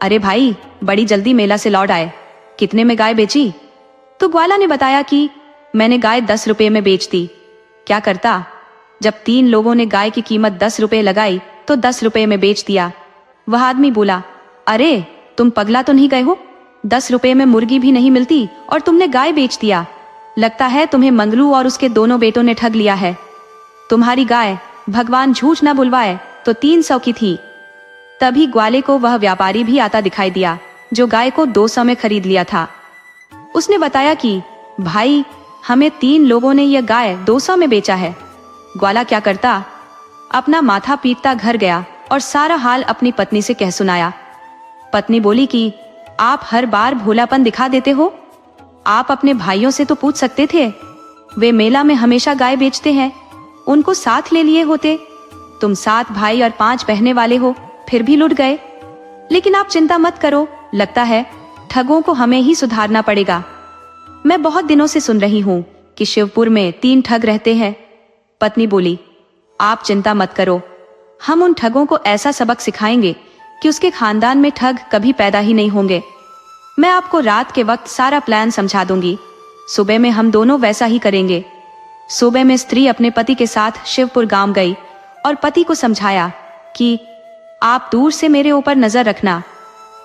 अरे भाई, बड़ी जल्दी मेला से लौट आए, कितने में गाय बेची? तो ग्वाला ने बताया कि मैंने गाय 10 रुपए में बेच दी। क्या करता, जब 3 लोगों ने गाय की कीमत 10 रुपए लगाई तो 10 रुपए में बेच दिया। वह आदमी बोला, अरे तुम पगला तो नहीं गए हो? 10 रुपए में मुर्गी भी नहीं मिलती और तुमने गाय बेच दिया। लगता है तुम्हें मंगलू और उसके दोनों बेटों ने ठग लिया है। तुम्हारी गाय, भगवान झूठ ना बुलवाए, तो 300 की थी। तभी ग्वाले को वह व्यापारी भी आता दिखाई दिया जो गाय को 200 में खरीद लिया था। उसने बताया कि भाई, हमें 3 लोगों ने यह गाय 200 में बेचा है। ग्वाला क्या करता, अपना माथा पीटता घर गया और सारा हाल अपनी पत्नी से कह सुनाया। पत्नी बोली कि आप हर बार भोलापन दिखा देते हो। आप अपने भाइयों से तो पूछ सकते थे, वे मेला में हमेशा गाय बेचते हैं, उनको साथ ले लिए होते। तुम 7 भाई और 5 बहनें वाले हो, फिर भी लुट गए। लेकिन आप चिंता मत करो, लगता है ठगों को हमें ही सुधारना पड़ेगा। मैं बहुत दिनों से सुन रही हूँ कि शिवपुर में 3 ठग रहते हैं। पत्नी बोली, आप चिंता मत करो, हम उन ठगों को ऐसा सबक सिखाएंगे कि उसके खानदान में ठग कभी पैदा ही नहीं होंगे। मैं आपको रात के वक्त सारा प्लान समझा दूंगी, सुबह में हम दोनों वैसा ही करेंगे। सुबह में स्त्री अपने पति के साथ शिवपुर गांव गई और पति को समझाया कि आप दूर से मेरे ऊपर नजर रखना,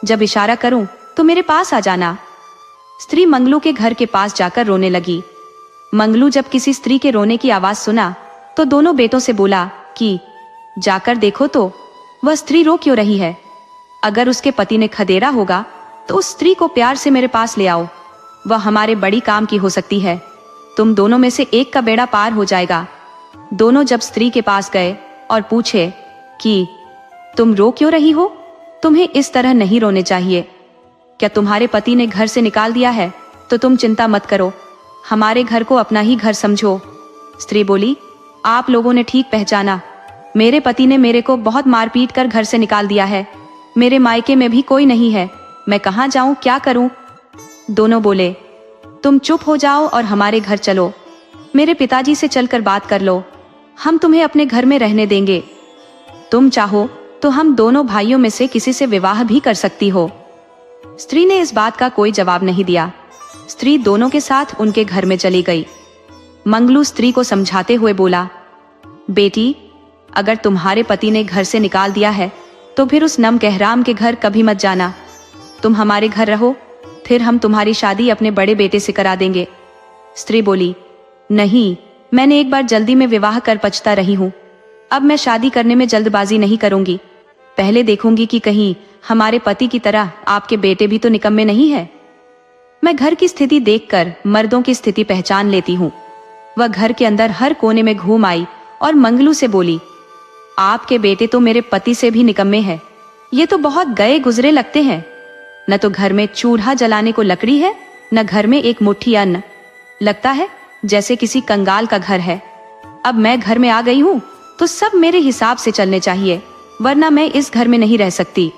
जब इशारा करूं तो मेरे पास आ जाना। स्त्री मंगलू के घर के पास जाकर रोने लगी। मंगलू जब किसी स्त्री के रोने की आवाज सुना तो दोनों बेटों से बोला कि जाकर देखो तो वह स्त्री रो क्यों रही है। अगर उसके पति ने खदेड़ा होगा तो उस स्त्री को प्यार से मेरे पास ले आओ, वह हमारे बड़ी काम की हो सकती है। तुम दोनों में से एक का बेड़ा पार हो जाएगा। दोनों जब स्त्री के पास गए और पूछे कि तुम रो क्यों रही हो, तुम्हें इस तरह नहीं रोने चाहिए। क्या तुम्हारे पति ने घर से निकाल दिया है? तो तुम चिंता मत करो, हमारे घर को अपना ही घर समझो। स्त्री बोली, आप लोगों ने ठीक पहचाना, मेरे पति ने मेरे को बहुत मारपीट कर घर से निकाल दिया है। मेरे मायके में भी कोई नहीं है, मैं कहाँ जाऊं, क्या करूं? दोनों बोले, तुम चुप हो जाओ और हमारे घर चलो, मेरे पिताजी से चलकर बात कर लो, हम तुम्हें अपने घर में रहने देंगे। तुम चाहो तो हम दोनों भाइयों में से किसी से विवाह भी कर सकती हो। स्त्री ने इस बात का कोई जवाब नहीं दिया। स्त्री दोनों के साथ उनके घर में चली गई। मंगलू स्त्री को समझाते हुए बोला, बेटी, अगर तुम्हारे पति ने घर से निकाल दिया है तो फिर उस नम कहराम के घर कभी मत जाना। तुम हमारे घर रहो, फिर हम तुम्हारी शादी अपने बड़े बेटे से करा देंगे। स्त्री बोली, नहीं, मैंने एक बार जल्दी में विवाह कर पछता रही हूँ। अब मैं शादी करने में जल्दबाजी नहीं करूंगी। पहले देखूंगी कि कहीं हमारे पति की तरह आपके बेटे भी तो निकम्मे नहीं है। मैं घर की स्थिति देखकर मर्दों की स्थिति पहचान लेती हूँ। वह घर के अंदर हर कोने में घूम आई और मंगलू से बोली, आपके बेटे तो मेरे पति से भी निकम्मे हैं। ये तो बहुत गए गुजरे लगते हैं। न तो घर में चूल्हा जलाने को लकड़ी है, न घर में एक मुट्ठी अन्न। लगता है जैसे किसी कंगाल का घर है। अब मैं घर में आ गई हूँ तो सब मेरे हिसाब से चलने चाहिए, वरना मैं इस घर में नहीं रह सकती।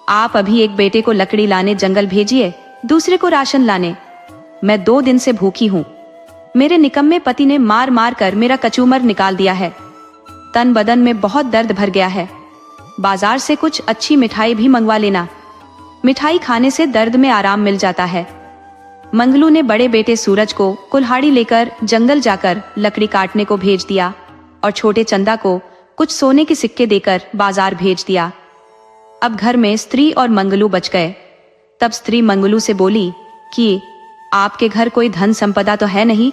आप अभी एक बेटे को लकड़ी लाने जंगल भेजिए, दूसरे को राशन लाने। मैं 2 दिन से भूखी हूँ। मेरे निकम्मे पति ने मार मार कर मेरा कचूमर निकाल दिया है। तन बदन में बहुत दर्द भर गया है। बाजार से कुछ अच्छी मिठाई भी मंगवा लेना। मिठाई खाने से दर्द में आराम मिल जाता है। मंगलू ने बड़े बेटे सूरज को कुल्हाड़ी लेकर जंगल जाकर लकड़ी काटने को भेज दिया और छोटे चंदा को कुछ सोने के सिक्के देकर बाजार भेज दिया। अब घर में स्त्री और मंगलू बच गए। तब स्त्री मंगलू से बोली कि आपके घर कोई धन संपदा तो है नहीं,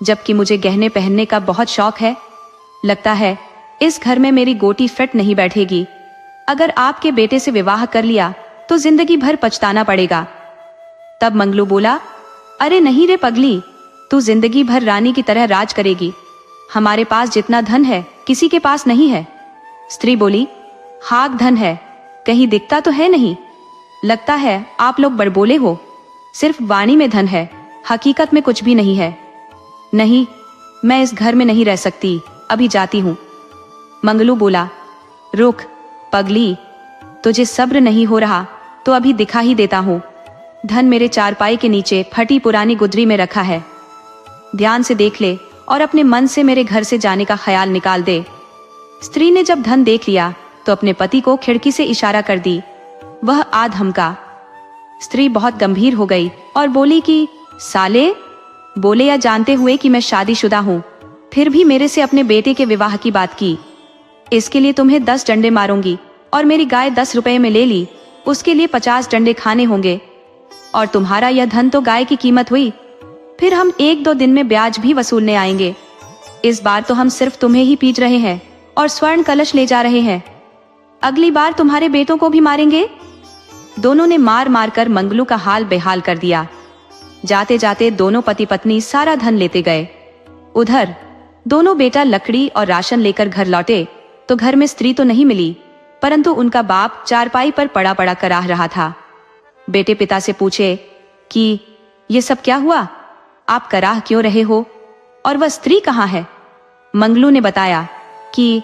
जबकि मुझे गहने पहनने का बहुत शौक है। लगता है इस घर में मेरी गोटी फिट नहीं बैठेगी। अगर आपके बेटे से विवाह कर लिया तो जिंदगी भर पछताना पड़ेगा। तब मंगलू बोला, अरे नहीं रे पगली, तू जिंदगी भर रानी की तरह राज करेगी। हमारे पास जितना धन है किसी के पास नहीं है। स्त्री बोली, हाक धन है, कहीं दिखता तो है नहीं। लगता है आप लोग बड़बोले हो। सिर्फ वाणी में धन है, हकीकत में कुछ भी नहीं है। नहीं, मैं इस घर में नहीं रह सकती, अभी जाती हूँ। मंगलू बोला, रुक पगली, तुझे सब्र नहीं हो रहा तो अभी दिखा ही देता हूँ। धन मेरे चारपाई के नीचे फटी पुरानी गुदरी में रखा है। ध्यान से देख ले और अपने मन से मेरे घर से जाने का ख्याल निकाल दे। स्त्री ने जब धन देख लिया तो अपने पति को खिड़की से इशारा कर दी। वह आ धमका। स्त्री बहुत गंभीर हो गई और बोली कि साले, बोले या जानते हुए कि मैं शादीशुदा हूँ, फिर भी मेरे से अपने बेटे के विवाह की बात की। इसके लिए तुम्हें 10 डंडे मारूंगी और मेरी गाय 10 रुपए में ले ली, उसके लिए 50 डंडे खाने होंगे। और तुम्हारा यह धन तो गाय की कीमत हुई। फिर हम 1-2 दिन में ब्याज भी वसूलने आएंगे। इस बार तो हम सिर्फ तुम्हें ही पीट रहे हैं और स्वर्ण कलश ले जा रहे हैं। अगली बार तुम्हारे बेटों को भी मारेंगे। दोनों ने मार मार कर मंगलू का हाल बेहाल कर दिया। जाते जाते दोनों पति पत्नी सारा धन लेते गए। उधर दोनों बेटा लकड़ी और राशन लेकर घर लौटे तो घर में स्त्री तो नहीं मिली, परंतु उनका बाप चारपाई पर पड़ा पड़ा कराह रहा था। बेटे पिता से पूछे कि ये सब क्या हुआ, आप कराह क्यों रहे हो, और वह स्त्री कहाँ है? मंगलू ने बताया कि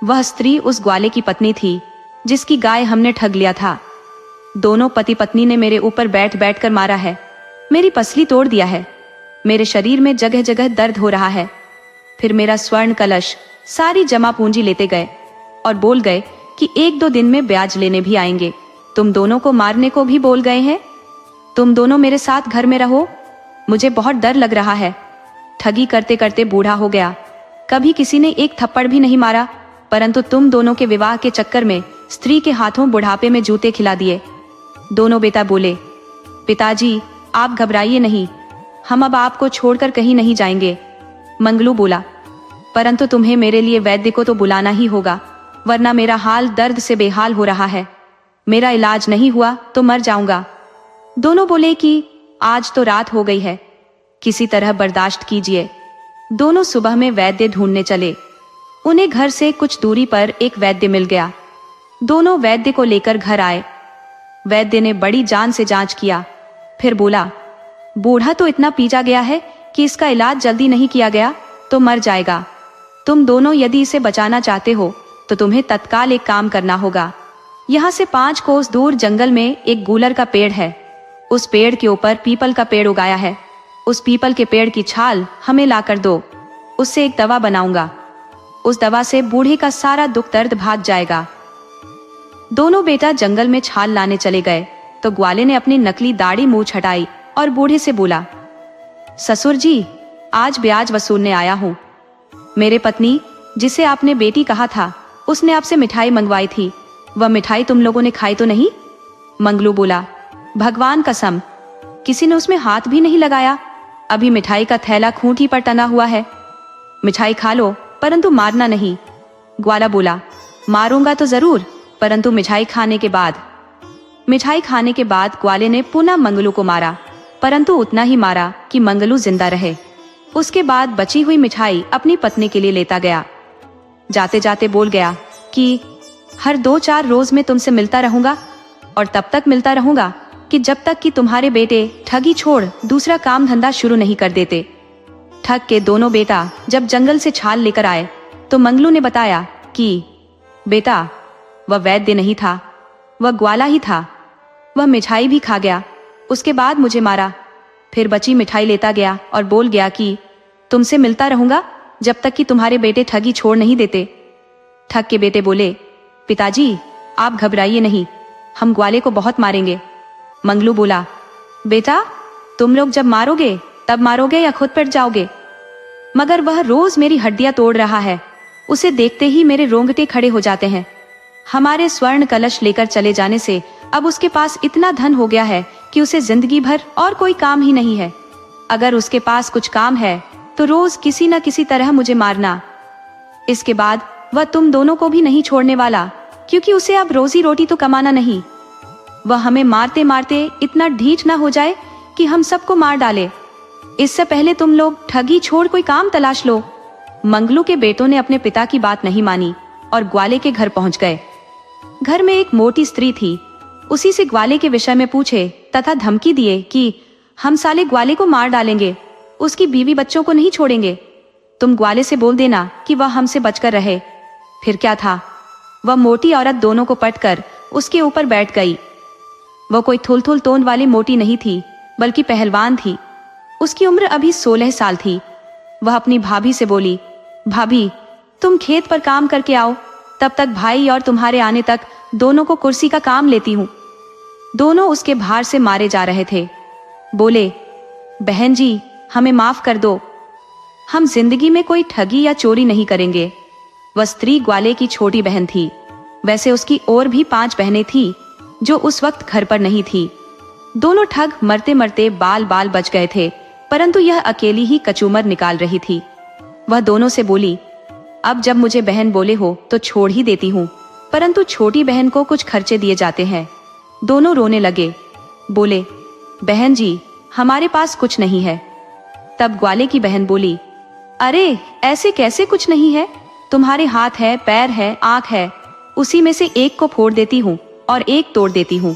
वह स्त्री उस ग्वाले की पत्नी थी जिसकी गाय हमने ठग लिया था। दोनों पति पत्नी ने मेरे ऊपर बैठ बैठ कर मारा है, मेरी पसली तोड़ दिया है, मेरे शरीर में जगह जगह दर्द हो रहा है। फिर मेरा स्वर्ण कलश, सारी जमा पूंजी लेते गए और बोल गए कि 1-2 दिन में ब्याज लेने भी आएंगे। तुम दोनों को मारने को भी बोल गए हैं। तुम दोनों मेरे साथ घर में रहो, मुझे बहुत डर लग रहा है। ठगी करते करते बूढ़ा हो गया, कभी किसी ने एक थप्पड़ भी नहीं मारा, परंतु तुम दोनों के विवाह के चक्कर में स्त्री के हाथों बुढ़ापे में जूते खिला दिए। दोनों बेटा बोले, पिताजी आप घबराइए नहीं, हम अब आपको छोड़कर कहीं नहीं जाएंगे। मंगलू बोला, परंतु तुम्हें मेरे लिए वैद्य को तो बुलाना ही होगा, वरना मेरा हाल दर्द से बेहाल हो रहा है। मेरा इलाज नहीं हुआ तो मर जाऊंगा। दोनों बोले कि आज तो रात हो गई है, किसी तरह बर्दाश्त कीजिए। दोनों सुबह में वैद्य ढूंढने चले। उन्हें घर से कुछ दूरी पर एक वैद्य मिल गया। दोनों वैद्य को लेकर घर आए। वैद्य ने बड़ी जान से जांच किया, फिर बोला, बूढ़ा तो इतना पीजा गया है कि इसका इलाज जल्दी नहीं किया गया तो मर जाएगा। तुम दोनों यदि इसे बचाना चाहते हो तो तुम्हें तत्काल एक काम करना होगा। यहाँ से 5 कोस दूर जंगल में एक गूलर का पेड़ है। उस पेड़ के ऊपर पीपल का पेड़ उगाया है। उस पीपल के पेड़ की छाल हमें लाकर दो, उससे एक दवा बनाऊंगा। उस दवा से बूढ़े का सारा दुख दर्द भाग जाएगा। दोनों बेटा जंगल में छाल लाने चले गए तो ग्वाले ने अपनी नकली दाढ़ी मूछ हटाई और बूढ़े से बोला, ससुर जी आज ब्याज वसूलने आया हूँ। मेरे पत्नी जिसे आपने बेटी कहा था उसने आपसे मिठाई मंगवाई थी, वह मिठाई तुम लोगों ने खाई तो नहीं? मंगलू बोला, भगवान कसम किसी ने उसमें हाथ भी नहीं लगाया। अभी मिठाई का थैला खूंटी पर टंगा हुआ है। मिठाई खा लो, परंतु मारना नहीं। ग्वाला बोला, मारूंगा तो जरूर, परंतु मिठाई खाने के बाद। मिठाई खाने के बाद ग्वाले ने पुनः मंगलू को मारा, परंतु उतना ही मारा कि मंगलू जिंदा रहे। उसके बाद बची हुई मिठाई अपनी पत्नी के लिए लेता गया। जाते जाते बोल गया कि हर 2-4 रोज में तुमसे मिलता रहूंगा, और तब तक मिलता रहूंगा कि जब तक कि तुम्हारे बेटे ठगी छोड़ दूसरा काम धंधा शुरू नहीं कर देते। ठग के दोनों बेटा जब जंगल से छाल लेकर आए तो मंगलू ने बताया कि बेटा, वह वैद्य नहीं था, वह ग्वाला ही था। वह मिठाई भी खा गया, उसके बाद मुझे मारा, फिर बची मिठाई लेता गया और बोल गया कि तुमसे मिलता रहूंगा जब तक कि तुम्हारे बेटे ठगी छोड़ नहीं देते। ठग के बेटे बोले, पिताजी आप घबराइए नहीं, हम ग्वाले को बहुत मारेंगे। मंगलू बोला, बेटा तुम लोग जब मारोगे तब मारोगे या खुद पिट जाओगे? मगर वह रोज मेरी हड्डियां तोड़ रहा है, उसे देखते ही मेरे रोंगटे खड़े हो जाते हैं। हमारे स्वर्ण कलश लेकर चले जाने से अब उसके पास इतना धन हो गया है कि उसे जिंदगी भर और कोई काम ही नहीं है। अगर उसके पास कुछ काम है तो रोज किसी न किसी तरह मुझे मारना। इसके बाद वह तुम दोनों को भी नहीं छोड़ने वाला, क्योंकि उसे अब रोजी रोटी तो कमाना नहीं। वह हमें मारते मारते इतना ढीठ ना हो जाए कि हम सबको मार डाले। इससे पहले तुम लोग ठगी छोड़ कोई काम तलाश लो। मंगलू के बेटों ने अपने पिता की बात नहीं मानी और ग्वाले के घर पहुंच गए। घर में एक मोटी स्त्री थी। उसी से ग्वाले के विषय में पूछे तथा धमकी दिए कि हम साले ग्वाले को मार डालेंगे, उसकी बीवी बच्चों को नहीं छोड़ेंगे। तुम ग्वाले से बोल देना कि वह हमसे बचकर रहे। फिर क्या था, वह मोटी औरत दोनों को पटकर उसके ऊपर बैठ गई। वह कोई थुल-थुल तोंद वाली मोटी नहीं थी, बल्कि पहलवान थी। उसकी उम्र अभी 16 साल थी। वह अपनी भाभी से बोली, भाभी तुम खेत पर काम करके आओ, तब तक भाई और तुम्हारे आने तक दोनों को कुर्सी का काम लेती हूँ। दोनों उसके भार से मारे जा रहे थे। बोले, बहन जी हमें माफ कर दो, हम जिंदगी में कोई ठगी या चोरी नहीं करेंगे। वह स्त्री ग्वाले की छोटी बहन थी। वैसे उसकी और भी 5 बहनें थी जो उस वक्त घर पर नहीं थी। दोनों ठग मरते मरते बाल बाल बच गए थे, परंतु यह अकेली ही कचूमर निकाल रही थी। वह दोनों से बोली, अब जब मुझे बहन बोले हो तो छोड़ ही देती हूँ, परंतु छोटी बहन को कुछ खर्चे दिए जाते हैं। दोनों रोने लगे। बोले, बहन जी हमारे पास कुछ नहीं है। तब ग्वाले की बहन बोली, अरे ऐसे कैसे कुछ नहीं है, तुम्हारे हाथ है, पैर है, आंख है, उसी में से एक को फोड़ देती हूँ और एक तोड़ देती हूँ।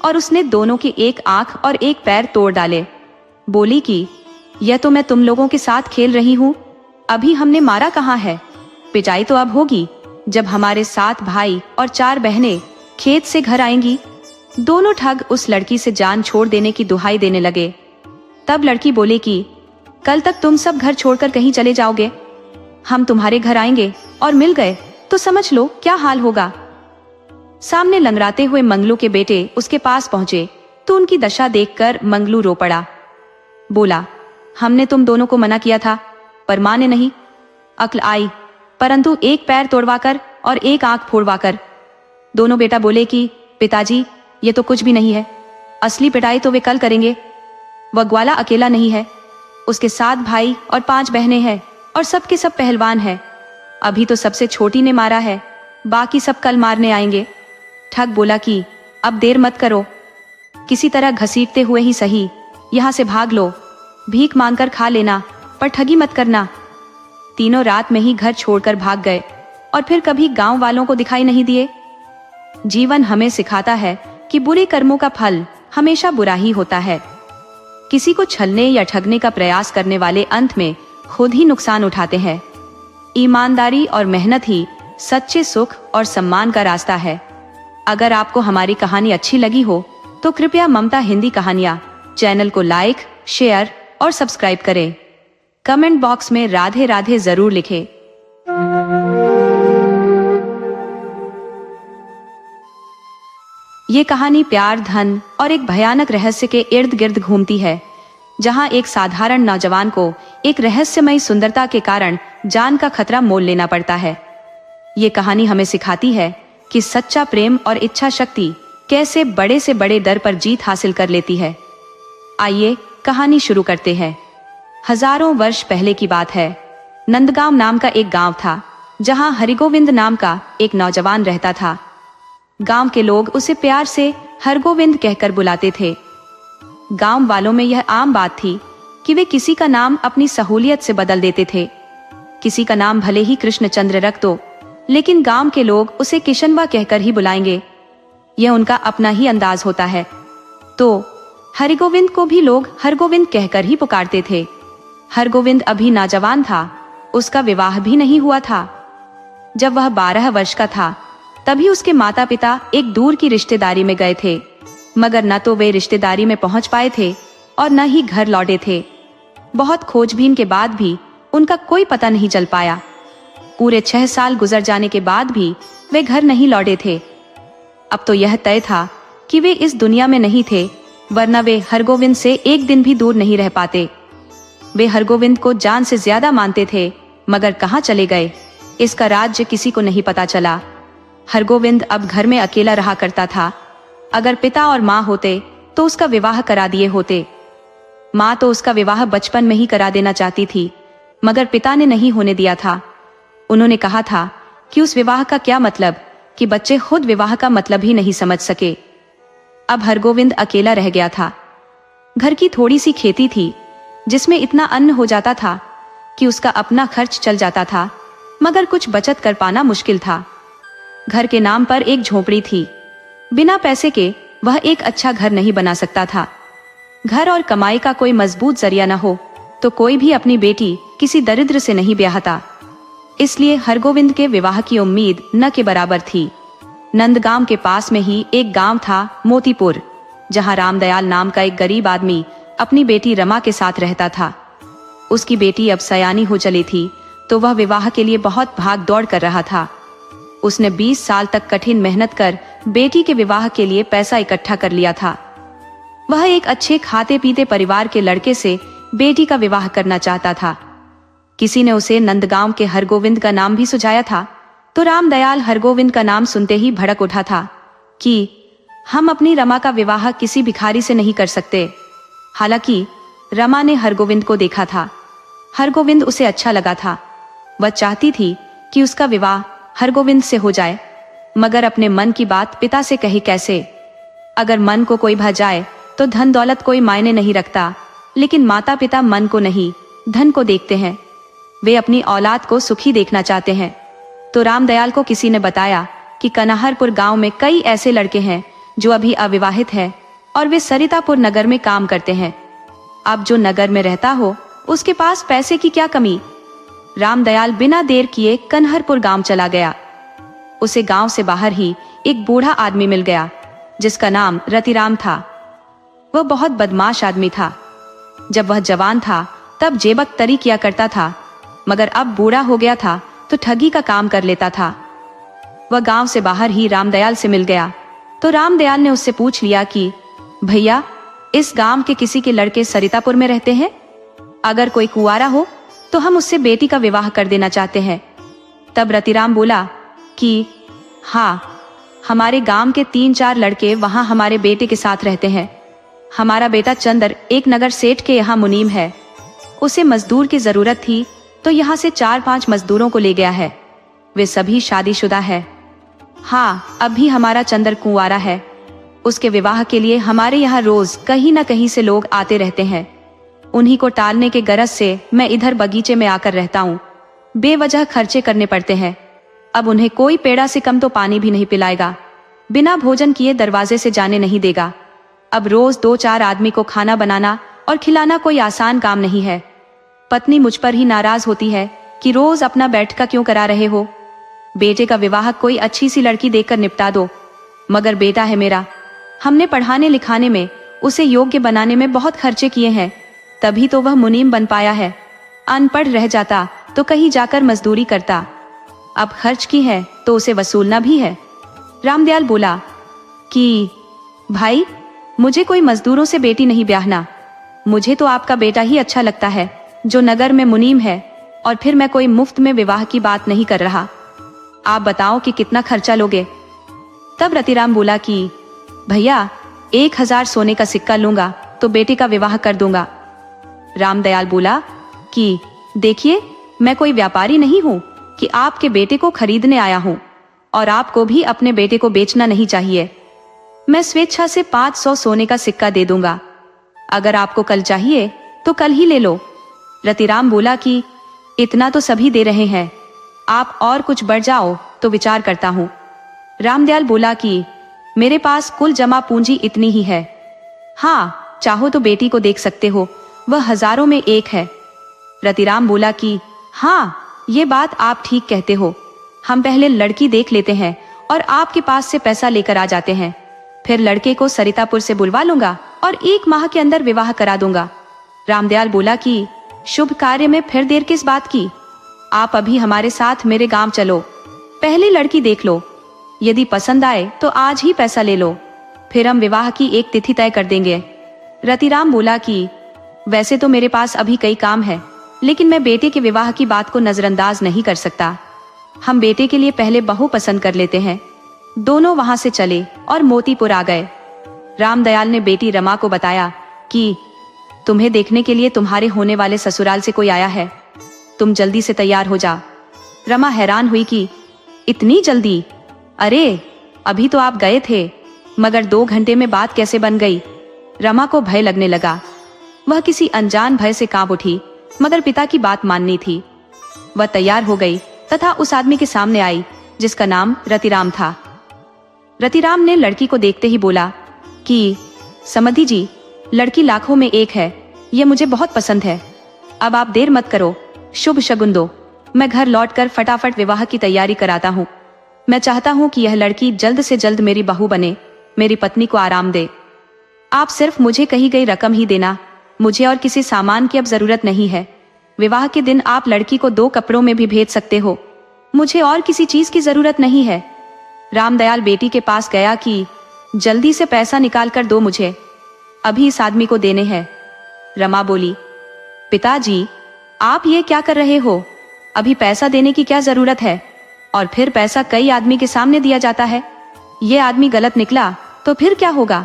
और उसने दोनों की एक आंख और एक पैर तोड़ डाले। बोली कि यह तो मैं तुम लोगों के साथ खेल रही हूँ, अभी हमने मारा कहाँ है। पिटाई तो अब होगी जब हमारे 7 भाई और 4 बहनें खेत से घर आएंगी। दोनों ठग उस लड़की से जान छोड़ देने की दुहाई देने लगे। तब लड़की बोले कि कल तक तुम सब घर छोड़कर कहीं चले जाओगे, हम तुम्हारे घर आएंगे और मिल गए तो समझ लो क्या हाल होगा। सामने लंगड़ाते हुए मंगलू के बेटे उसके पास पहुंचे तो उनकी दशा देखकर मंगलू रो पड़ा। बोला, हमने तुम दोनों को मना किया था पर माने नहीं। अक्ल आई, परंतु एक पैर तोड़वाकर और एक आंख फोड़वाकर। दोनों बेटा बोले कि पिताजी ये तो कुछ भी नहीं है, असली पिटाई तो वे कल करेंगे। वह ग्वाला अकेला नहीं है, उसके 7 भाई और 5 बहनें हैं और सब के सब पहलवान हैं। अभी तो सबसे छोटी ने मारा है, बाकी सब कल मारने आएंगे। ठग बोला कि अब देर मत करो, किसी तरह घसीटते हुए ही सही यहाँ से भाग लो, भीख मांगकर खा लेना पर ठगी मत करना। तीनों रात में ही घर छोड़कर भाग गए और फिर कभी गांव वालों को दिखाई नहीं दिए। जीवन हमें सिखाता है कि बुरे कर्मों का फल हमेशा बुरा ही होता है। किसी को छलने या ठगने का प्रयास करने वाले अंत में खुद ही नुकसान उठाते हैं। ईमानदारी और मेहनत ही सच्चे सुख और सम्मान का रास्ता है। अगर आपको हमारी कहानी अच्छी लगी हो तो कृपया ममता हिंदी कहानियाँ चैनल को लाइक, शेयर और सब्सक्राइब करें। कमेंट बॉक्स में राधे राधे जरूर लिखें। ये कहानी प्यार, धन और एक भयानक रहस्य के इर्द गिर्द घूमती है, जहां एक साधारण नौजवान को एक रहस्यमयी सुंदरता के कारण जान का खतरा मोल लेना पड़ता है। ये कहानी हमें सिखाती है कि सच्चा प्रेम और इच्छा शक्ति कैसे बड़े से बड़े डर पर जीत हासिल कर लेती है। आइए कहानी शुरू करते हैं। हजारों वर्ष पहले की बात है। नंदगांव नाम का एक गांव था, जहां हरिगोविंद नाम का एक नौजवान रहता था। गांव के लोग उसे प्यार से हरगोविंद कहकर बुलाते थे। गांव वालों में यह आम बात थी कि वे किसी का नाम अपनी सहूलियत से बदल देते थे। किसी का नाम भले ही कृष्णचंद्र रख दो, लेकिन गांव के लोग उसे किशनवा कहकर ही बुलाएंगे। यह उनका अपना ही अंदाज होता है। तो हरिगोविंद को भी लोग हरगोविंद कहकर ही पुकारते थे। हरगोविंद अभी नौजवान था, उसका विवाह भी नहीं हुआ था। जब वह 12 वर्ष का था, तभी उसके माता पिता एक दूर की रिश्तेदारी में गए थे, मगर न तो वे रिश्तेदारी में पहुंच पाए थे और न ही घर लौटे थे। बहुत खोजबीन के बाद भी उनका कोई पता नहीं चल पाया। पूरे 6 साल गुजर जाने के बाद भी वे घर नहीं लौटे थे। अब तो यह तय था कि वे इस दुनिया में नहीं थे, वरना वे हरगोविंद से एक दिन भी दूर नहीं रह पाते। वे हरगोविंद को जान से ज्यादा मानते थे, मगर कहाँ चले गए, इसका राज्य किसी को नहीं पता चला। हरगोविंद अब घर में अकेला रहा करता था। अगर पिता और माँ होते तो उसका विवाह करा दिए होते। माँ तो उसका विवाह बचपन में ही करा देना चाहती थी, मगर पिता ने नहीं होने दिया था। उन्होंने कहा था कि उस विवाह का क्या मतलब, कि बच्चे खुद विवाह का मतलब ही नहीं समझ सके। अब हरगोविंद अकेला रह गया था। घर की थोड़ी सी खेती थी, जिसमें इतना अन्न हो जाता था कि उसका अपना खर्च चल जाता था, मगर कुछ बचत कर पाना मुश्किल था। घर के नाम पर एक झोपड़ी थी। बिना पैसे के वह एक अच्छा घर नहीं बना सकता था। घर और कमाई का कोई मजबूत जरिया न हो तो कोई भी अपनी बेटी किसी दरिद्र से नहीं ब्याहता। इसलिए हरगोविंद के विवाह की उम्मीद न के बराबर थी। नंदगांव के पास में ही एक गांव था, मोतीपुर, जहां रामदयाल नाम का एक गरीब आदमी अपनी बेटी रमा के साथ रहता था। उसकी बेटी अब सयानी हो चली थी, तो वह विवाह के लिए बहुत भाग दौड़ कर रहा था। उसने 20 साल तक कठिन मेहनत कर बेटी के विवाह के लिए पैसा इकट्ठा कर लिया था। वह एक अच्छे खाते पीते परिवार के लड़के से बेटी का विवाह करना चाहता था। किसी ने उसे नंदगांव के हरगोविंद का नाम भी सुझाया था, तो रामदयाल हरगोविंद का नाम सुनते ही भड़क उठा था कि हम अपनी रमा का विवाह किसी भिखारी से नहीं कर सकते। हालांकि रमा ने हरगोविंद को देखा था। हरगोविंद उसे अच्छा लगा था। वह चाहती थी कि उसका विवाह हरगोविंद से हो जाए, मगर अपने मन की बात पिता से कही कैसे। अगर मन को कोई भा जाए तो धन दौलत कोई मायने नहीं रखता, लेकिन माता पिता मन को नहीं, धन को देखते हैं। वे अपनी औलाद को सुखी देखना चाहते हैं। तो रामदयाल को किसी ने बताया कि कनाहरपुर गांव में कई ऐसे लड़के हैं जो अभी अविवाहित हैं और वे सरितापुर नगर में काम करते हैं। अब जो नगर में रहता हो उसके पास पैसे की क्या कमी। रामदयाल बिना देर किए कन्हरपुर गांव चला गया। उसे गांव से बाहर ही एक बूढ़ा आदमी मिल गया, जिसका नाम रतिराम था। वह बहुत बदमाश आदमी था। जब वह जवान था तब जेबकतरी किया करता था, मगर अब बूढ़ा हो गया था तो ठगी का काम कर लेता था। वह गांव से बाहर ही रामदयाल से मिल गया, तो रामदयाल ने उससे पूछ लिया कि भैया, इस गांव के किसी के लड़के सरितापुर में रहते हैं? अगर कोई कुंवारा हो तो हम उससे बेटी का विवाह कर देना चाहते हैं। तब रतिराम बोला कि हाँ, हमारे गांव के 3-4 लड़के वहां हमारे बेटे के साथ रहते हैं। हमारा बेटा चंदर एक नगर सेठ के यहाँ मुनीम है। उसे मजदूर की जरूरत थी तो यहाँ से 4-5 मजदूरों को ले गया है। वे सभी शादीशुदा है। हाँ, अब भी हमारा चंदर कुंवारा है। उसके विवाह के लिए हमारे यहाँ रोज कहीं न कहीं से लोग आते रहते हैं। उन्हीं को टालने के गरज से मैं इधर बगीचे में आकर रहता हूँ। बेवजह खर्चे करने पड़ते हैं। अब उन्हें कोई पेड़ा से कम तो पानी भी नहीं पिलाएगा। बिना भोजन किए दरवाजे से जाने नहीं देगा। अब रोज 2-4 आदमी को खाना बनाना और खिलाना कोई आसान काम नहीं है। पत्नी मुझ पर ही नाराज होती है कि रोज अपना बैठका क्यों करा रहे हो। बेटे का विवाह कोई अच्छी सी लड़की देखकर निपटा दो। मगर बेटा है मेरा, हमने पढ़ाने लिखाने में, उसे योग्य बनाने में बहुत खर्चे किए हैं, तभी तो वह मुनीम बन पाया है। अनपढ़ रह जाता तो कहीं जाकर मजदूरी करता। अब खर्च की है तो उसे वसूलना भी है। रामदयाल बोला कि भाई, मुझे कोई मजदूरों से बेटी नहीं ब्याहना। मुझे तो आपका बेटा ही अच्छा लगता है, जो नगर में मुनीम है, और फिर मैं कोई मुफ्त में विवाह की बात नहीं कर रहा। आप बताओ कि कितना खर्चा लोगे। तब रतिराम बोला कि भैया, 1000 सोने का सिक्का लूंगा तो बेटे का विवाह कर दूंगा। रामदयाल बोला कि देखिए, मैं कोई व्यापारी नहीं हूँ कि आपके बेटे को खरीदने आया हूँ, और आपको भी अपने बेटे को बेचना नहीं चाहिए। मैं स्वेच्छा से 500 सोने का सिक्का दे दूंगा। अगर आपको कल चाहिए तो कल ही ले लो। रतिराम बोला कि इतना तो सभी दे रहे हैं, आप और कुछ बढ़ जाओ तो विचार करता हूँ। रामदयाल बोला कि मेरे पास कुल जमा पूंजी इतनी ही है। हाँ, चाहो तो बेटी को देख सकते हो, वह हजारों में एक है। रतिराम बोला कि हाँ, ये बात आप ठीक कहते हो। हम पहले लड़की देख लेते हैं और आपके पास से पैसा लेकर आ जाते हैं। फिर लड़के को सरितापुर से बुलवा लूंगा और 1 माह के अंदर विवाह करा दूंगा। रामदयाल बोला कि शुभ कार्य में फिर देर किस बात की? आप अभी हमारे साथ मेरे गांव चलो, पहले लड़की देख लो। यदि पसंद आए तो आज ही पैसा ले लो, फिर हम विवाह की एक तिथि तय कर देंगे। रतिराम बोला कि वैसे तो मेरे पास अभी कई काम है, लेकिन मैं बेटे के विवाह की बात को नजरअंदाज नहीं कर सकता। हम बेटे के लिए पहले बहू पसंद कर लेते हैं। दोनों वहां से चले और मोतीपुर आ गए। रामदयाल ने बेटी रमा को बताया कि तुम्हें देखने के लिए तुम्हारे होने वाले ससुराल से कोई आया है, तुम जल्दी से तैयार हो जा। रमा हैरान हुई कि इतनी जल्दी? अरे, अभी तो आप गए थे, मगर 2 घंटे में बात कैसे बन गई? रमा को भय लगने लगा। वह किसी अनजान भय से कांप उठी, मगर पिता की बात माननी थी। वह तैयार हो गई तथा उस आदमी के सामने आई जिसका नाम रतिराम था। रतिराम ने लड़की को देखते ही बोला कि समधी जी, लड़की लाखों में एक है, ये मुझे बहुत पसंद है। अब आप देर मत करो, शुभ शगुन दो। मैं घर लौटकर फटाफट विवाह की तैयारी कराता हूँ। मैं चाहता हूँ कि यह लड़की जल्द से जल्द मेरी बहू बने, मेरी पत्नी को आराम दे। आप सिर्फ मुझे कही गई रकम ही देना, मुझे और किसी सामान की अब जरूरत नहीं है। विवाह के दिन आप लड़की को 2 कपड़ों में भी भेज सकते हो, मुझे और किसी चीज की जरूरत नहीं है। रामदयाल बेटी के पास गया कि जल्दी से पैसा निकाल कर दो, मुझे अभी इस आदमी को देने हैं। रमा बोली, पिताजी, आप ये क्या कर रहे हो? अभी पैसा देने की क्या जरूरत है? और फिर पैसा कई आदमी के सामने दिया जाता है। ये आदमी गलत निकला तो फिर क्या होगा?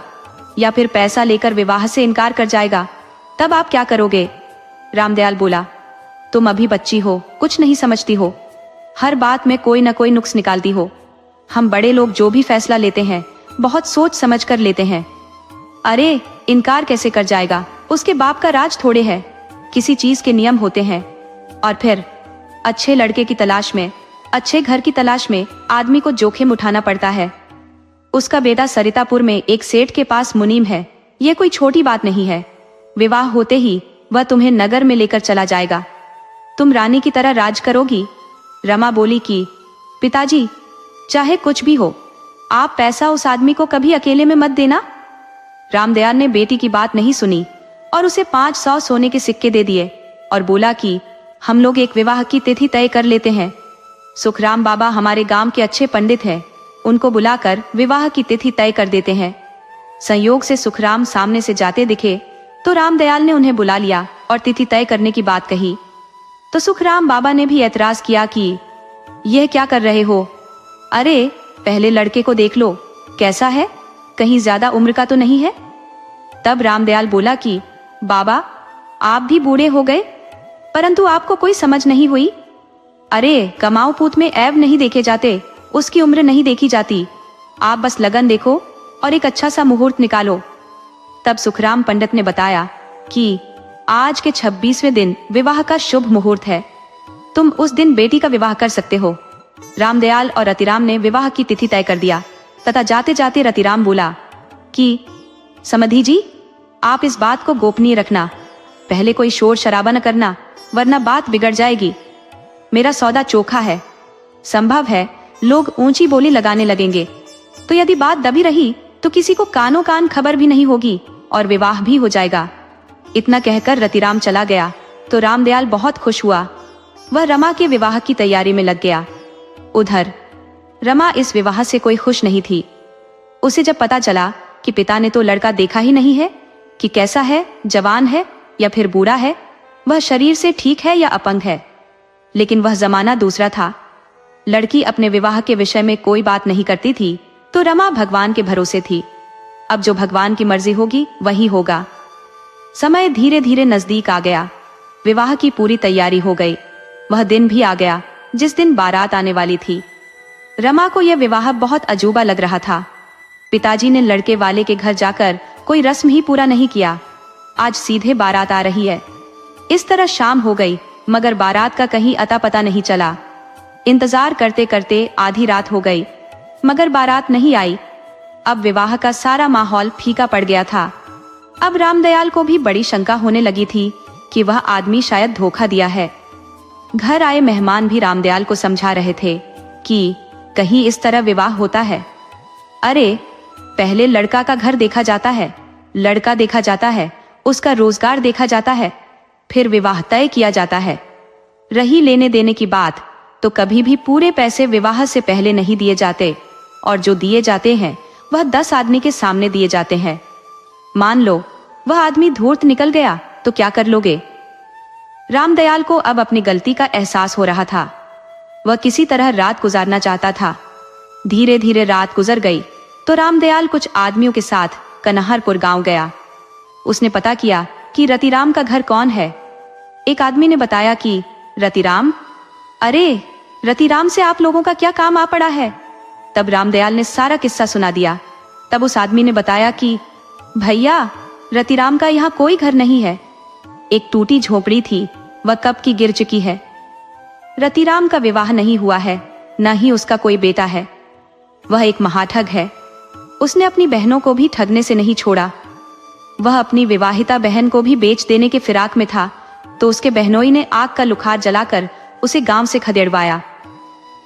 या फिर पैसा लेकर विवाह से इनकार कर जाएगा, तब आप क्या करोगे? रामदयाल बोला, तुम अभी बच्ची हो, कुछ नहीं समझती हो, हर बात में कोई न कोई नुक्स निकालती हो। हम बड़े लोग जो भी फैसला लेते हैं बहुत सोच समझ कर लेते हैं। अरे, इनकार कैसे कर जाएगा? उसके बाप का राज थोड़े है, किसी चीज के नियम होते हैं। और फिर अच्छे लड़के की तलाश में, अच्छे घर की तलाश में आदमी को जोखिम उठाना पड़ता है। उसका बेटा सरितापुर में एक सेठ के पास मुनीम है, ये कोई छोटी बात नहीं है। विवाह होते ही वह तुम्हें नगर में लेकर चला जाएगा, तुम रानी की तरह राज करोगी। रमा बोली कि पिताजी, चाहे कुछ भी हो, आप पैसा उस आदमी को कभी अकेले में मत देना। रामदयाल ने बेटी की बात नहीं सुनी और उसे 500 सोने के सिक्के दे दिए और बोला कि हम लोग एक विवाह की तिथि तय कर लेते हैं। सुखराम बाबा हमारे गांव के अच्छे पंडित हैं, उनको बुलाकर विवाह की तिथि तय कर देते हैं। संयोग से सुखराम सामने से जाते दिखे तो रामदयाल ने उन्हें बुला लिया और तिथि तय करने की बात कही। तो सुखराम बाबा ने भी ऐतराज किया कि यह क्या कर रहे हो? अरे, पहले लड़के को देख लो, कैसा है, कहीं ज्यादा उम्र का तो नहीं है? तब रामदयाल बोला कि बाबा, आप भी बूढ़े हो गए, परंतु आपको कोई समझ नहीं हुई। अरे, कमाऊ पूत में ऐब नहीं देखे जाते, उसकी उम्र नहीं देखी जाती। आप बस लगन देखो और एक अच्छा सा मुहूर्त निकालो। तब सुखराम पंडित ने बताया कि आज के 26वें दिन विवाह का शुभ मुहूर्त है, तुम उस दिन बेटी का विवाह कर सकते हो। रामदयाल और रतिराम ने विवाह की तिथि तय कर दिया तथा जाते जाते रतिराम बोला कि समधी जी, आप इस बात को गोपनीय रखना, पहले कोई शोर शराबा न करना, वरना बात बिगड़ जाएगी। मेरा सौदा चोखा है, संभव है लोग ऊंची बोली लगाने लगेंगे, तो यदि बात दबी रही तो किसी को कानों कान खबर भी नहीं होगी और विवाह भी हो जाएगा। इतना कहकर रतिराम चला गया तो रामदयाल बहुत खुश हुआ। वह रमा के विवाह की तैयारी में लग गया। उधर रमा इस विवाह से कोई खुश नहीं थी। उसे जब पता चला कि पिता ने तो लड़का देखा ही नहीं है कि कैसा है, जवान है या फिर बूढ़ा है, वह शरीर से ठीक है या अपंग है, लेकिन वह जमाना दूसरा था। लड़की अपने विवाह के विषय में कोई बात नहीं करती थी, तो रमा भगवान के भरोसे थी। अब जो भगवान की मर्जी होगी वही होगा। समय धीरे धीरे नजदीक आ गया। विवाह की पूरी तैयारी हो गई। वह दिन भी आ गया जिस दिन बारात आने वाली थी। रमा को यह विवाह बहुत अजूबा लग रहा था। पिताजी ने लड़के वाले के घर जाकर कोई रस्म ही पूरा नहीं किया। आज सीधे बारात आ रही है। इस तरह शाम हो गई मगर बारात का कहीं अता पता नहीं चला। इंतजार करते करते आधी रात हो गई मगर बारात नहीं आई। अब विवाह का सारा माहौल फीका पड़ गया था। अब रामदयाल को भी बड़ी शंका होने लगी थी कि वह आदमी शायद धोखा दिया है। घर आए मेहमान भी रामदयाल को समझा रहे थे कि कहीं इस तरह विवाह होता है। अरे पहले लड़का का घर देखा जाता है, लड़का देखा जाता है, उसका रोजगार देखा जाता है, फिर विवाह तय किया जाता है। रही लेने देने की बात तो कभी भी पूरे पैसे विवाह से पहले नहीं दिए जाते और जो दिए जाते हैं वह 10 आदमी के सामने दिए जाते हैं। मान लो वह आदमी धूर्त निकल गया तो क्या कर लोगे? रामदयाल को अब अपनी गलती का एहसास हो रहा था। वह किसी तरह रात गुजारना चाहता था। धीरे धीरे रात गुजर गई तो रामदयाल कुछ आदमियों के साथ कन्हरपुर गांव गया। उसने पता किया कि रतिराम का घर कौन है। एक आदमी ने बताया कि रतिराम, अरे रतिराम से आप लोगों का क्या काम आ पड़ा है? तब रामदयाल ने सारा किस्सा सुना दिया। तब उस आदमी ने बताया कि भैया रतिराम का यहाँ कोई घर नहीं है। एक टूटी झोपड़ी थी, वह कब की गिर चुकी है। रतिराम का विवाह नहीं हुआ है, न ही उसका कोई बेटा है। वह एक महाठग है। उसने अपनी बहनों को भी ठगने से नहीं छोड़ा। वह अपनी विवाहिता बहन को भी बेच देने के फिराक में था तो उसके बहनोई ने आग का लुखार जलाकर उसे गांव से खदेड़वाया।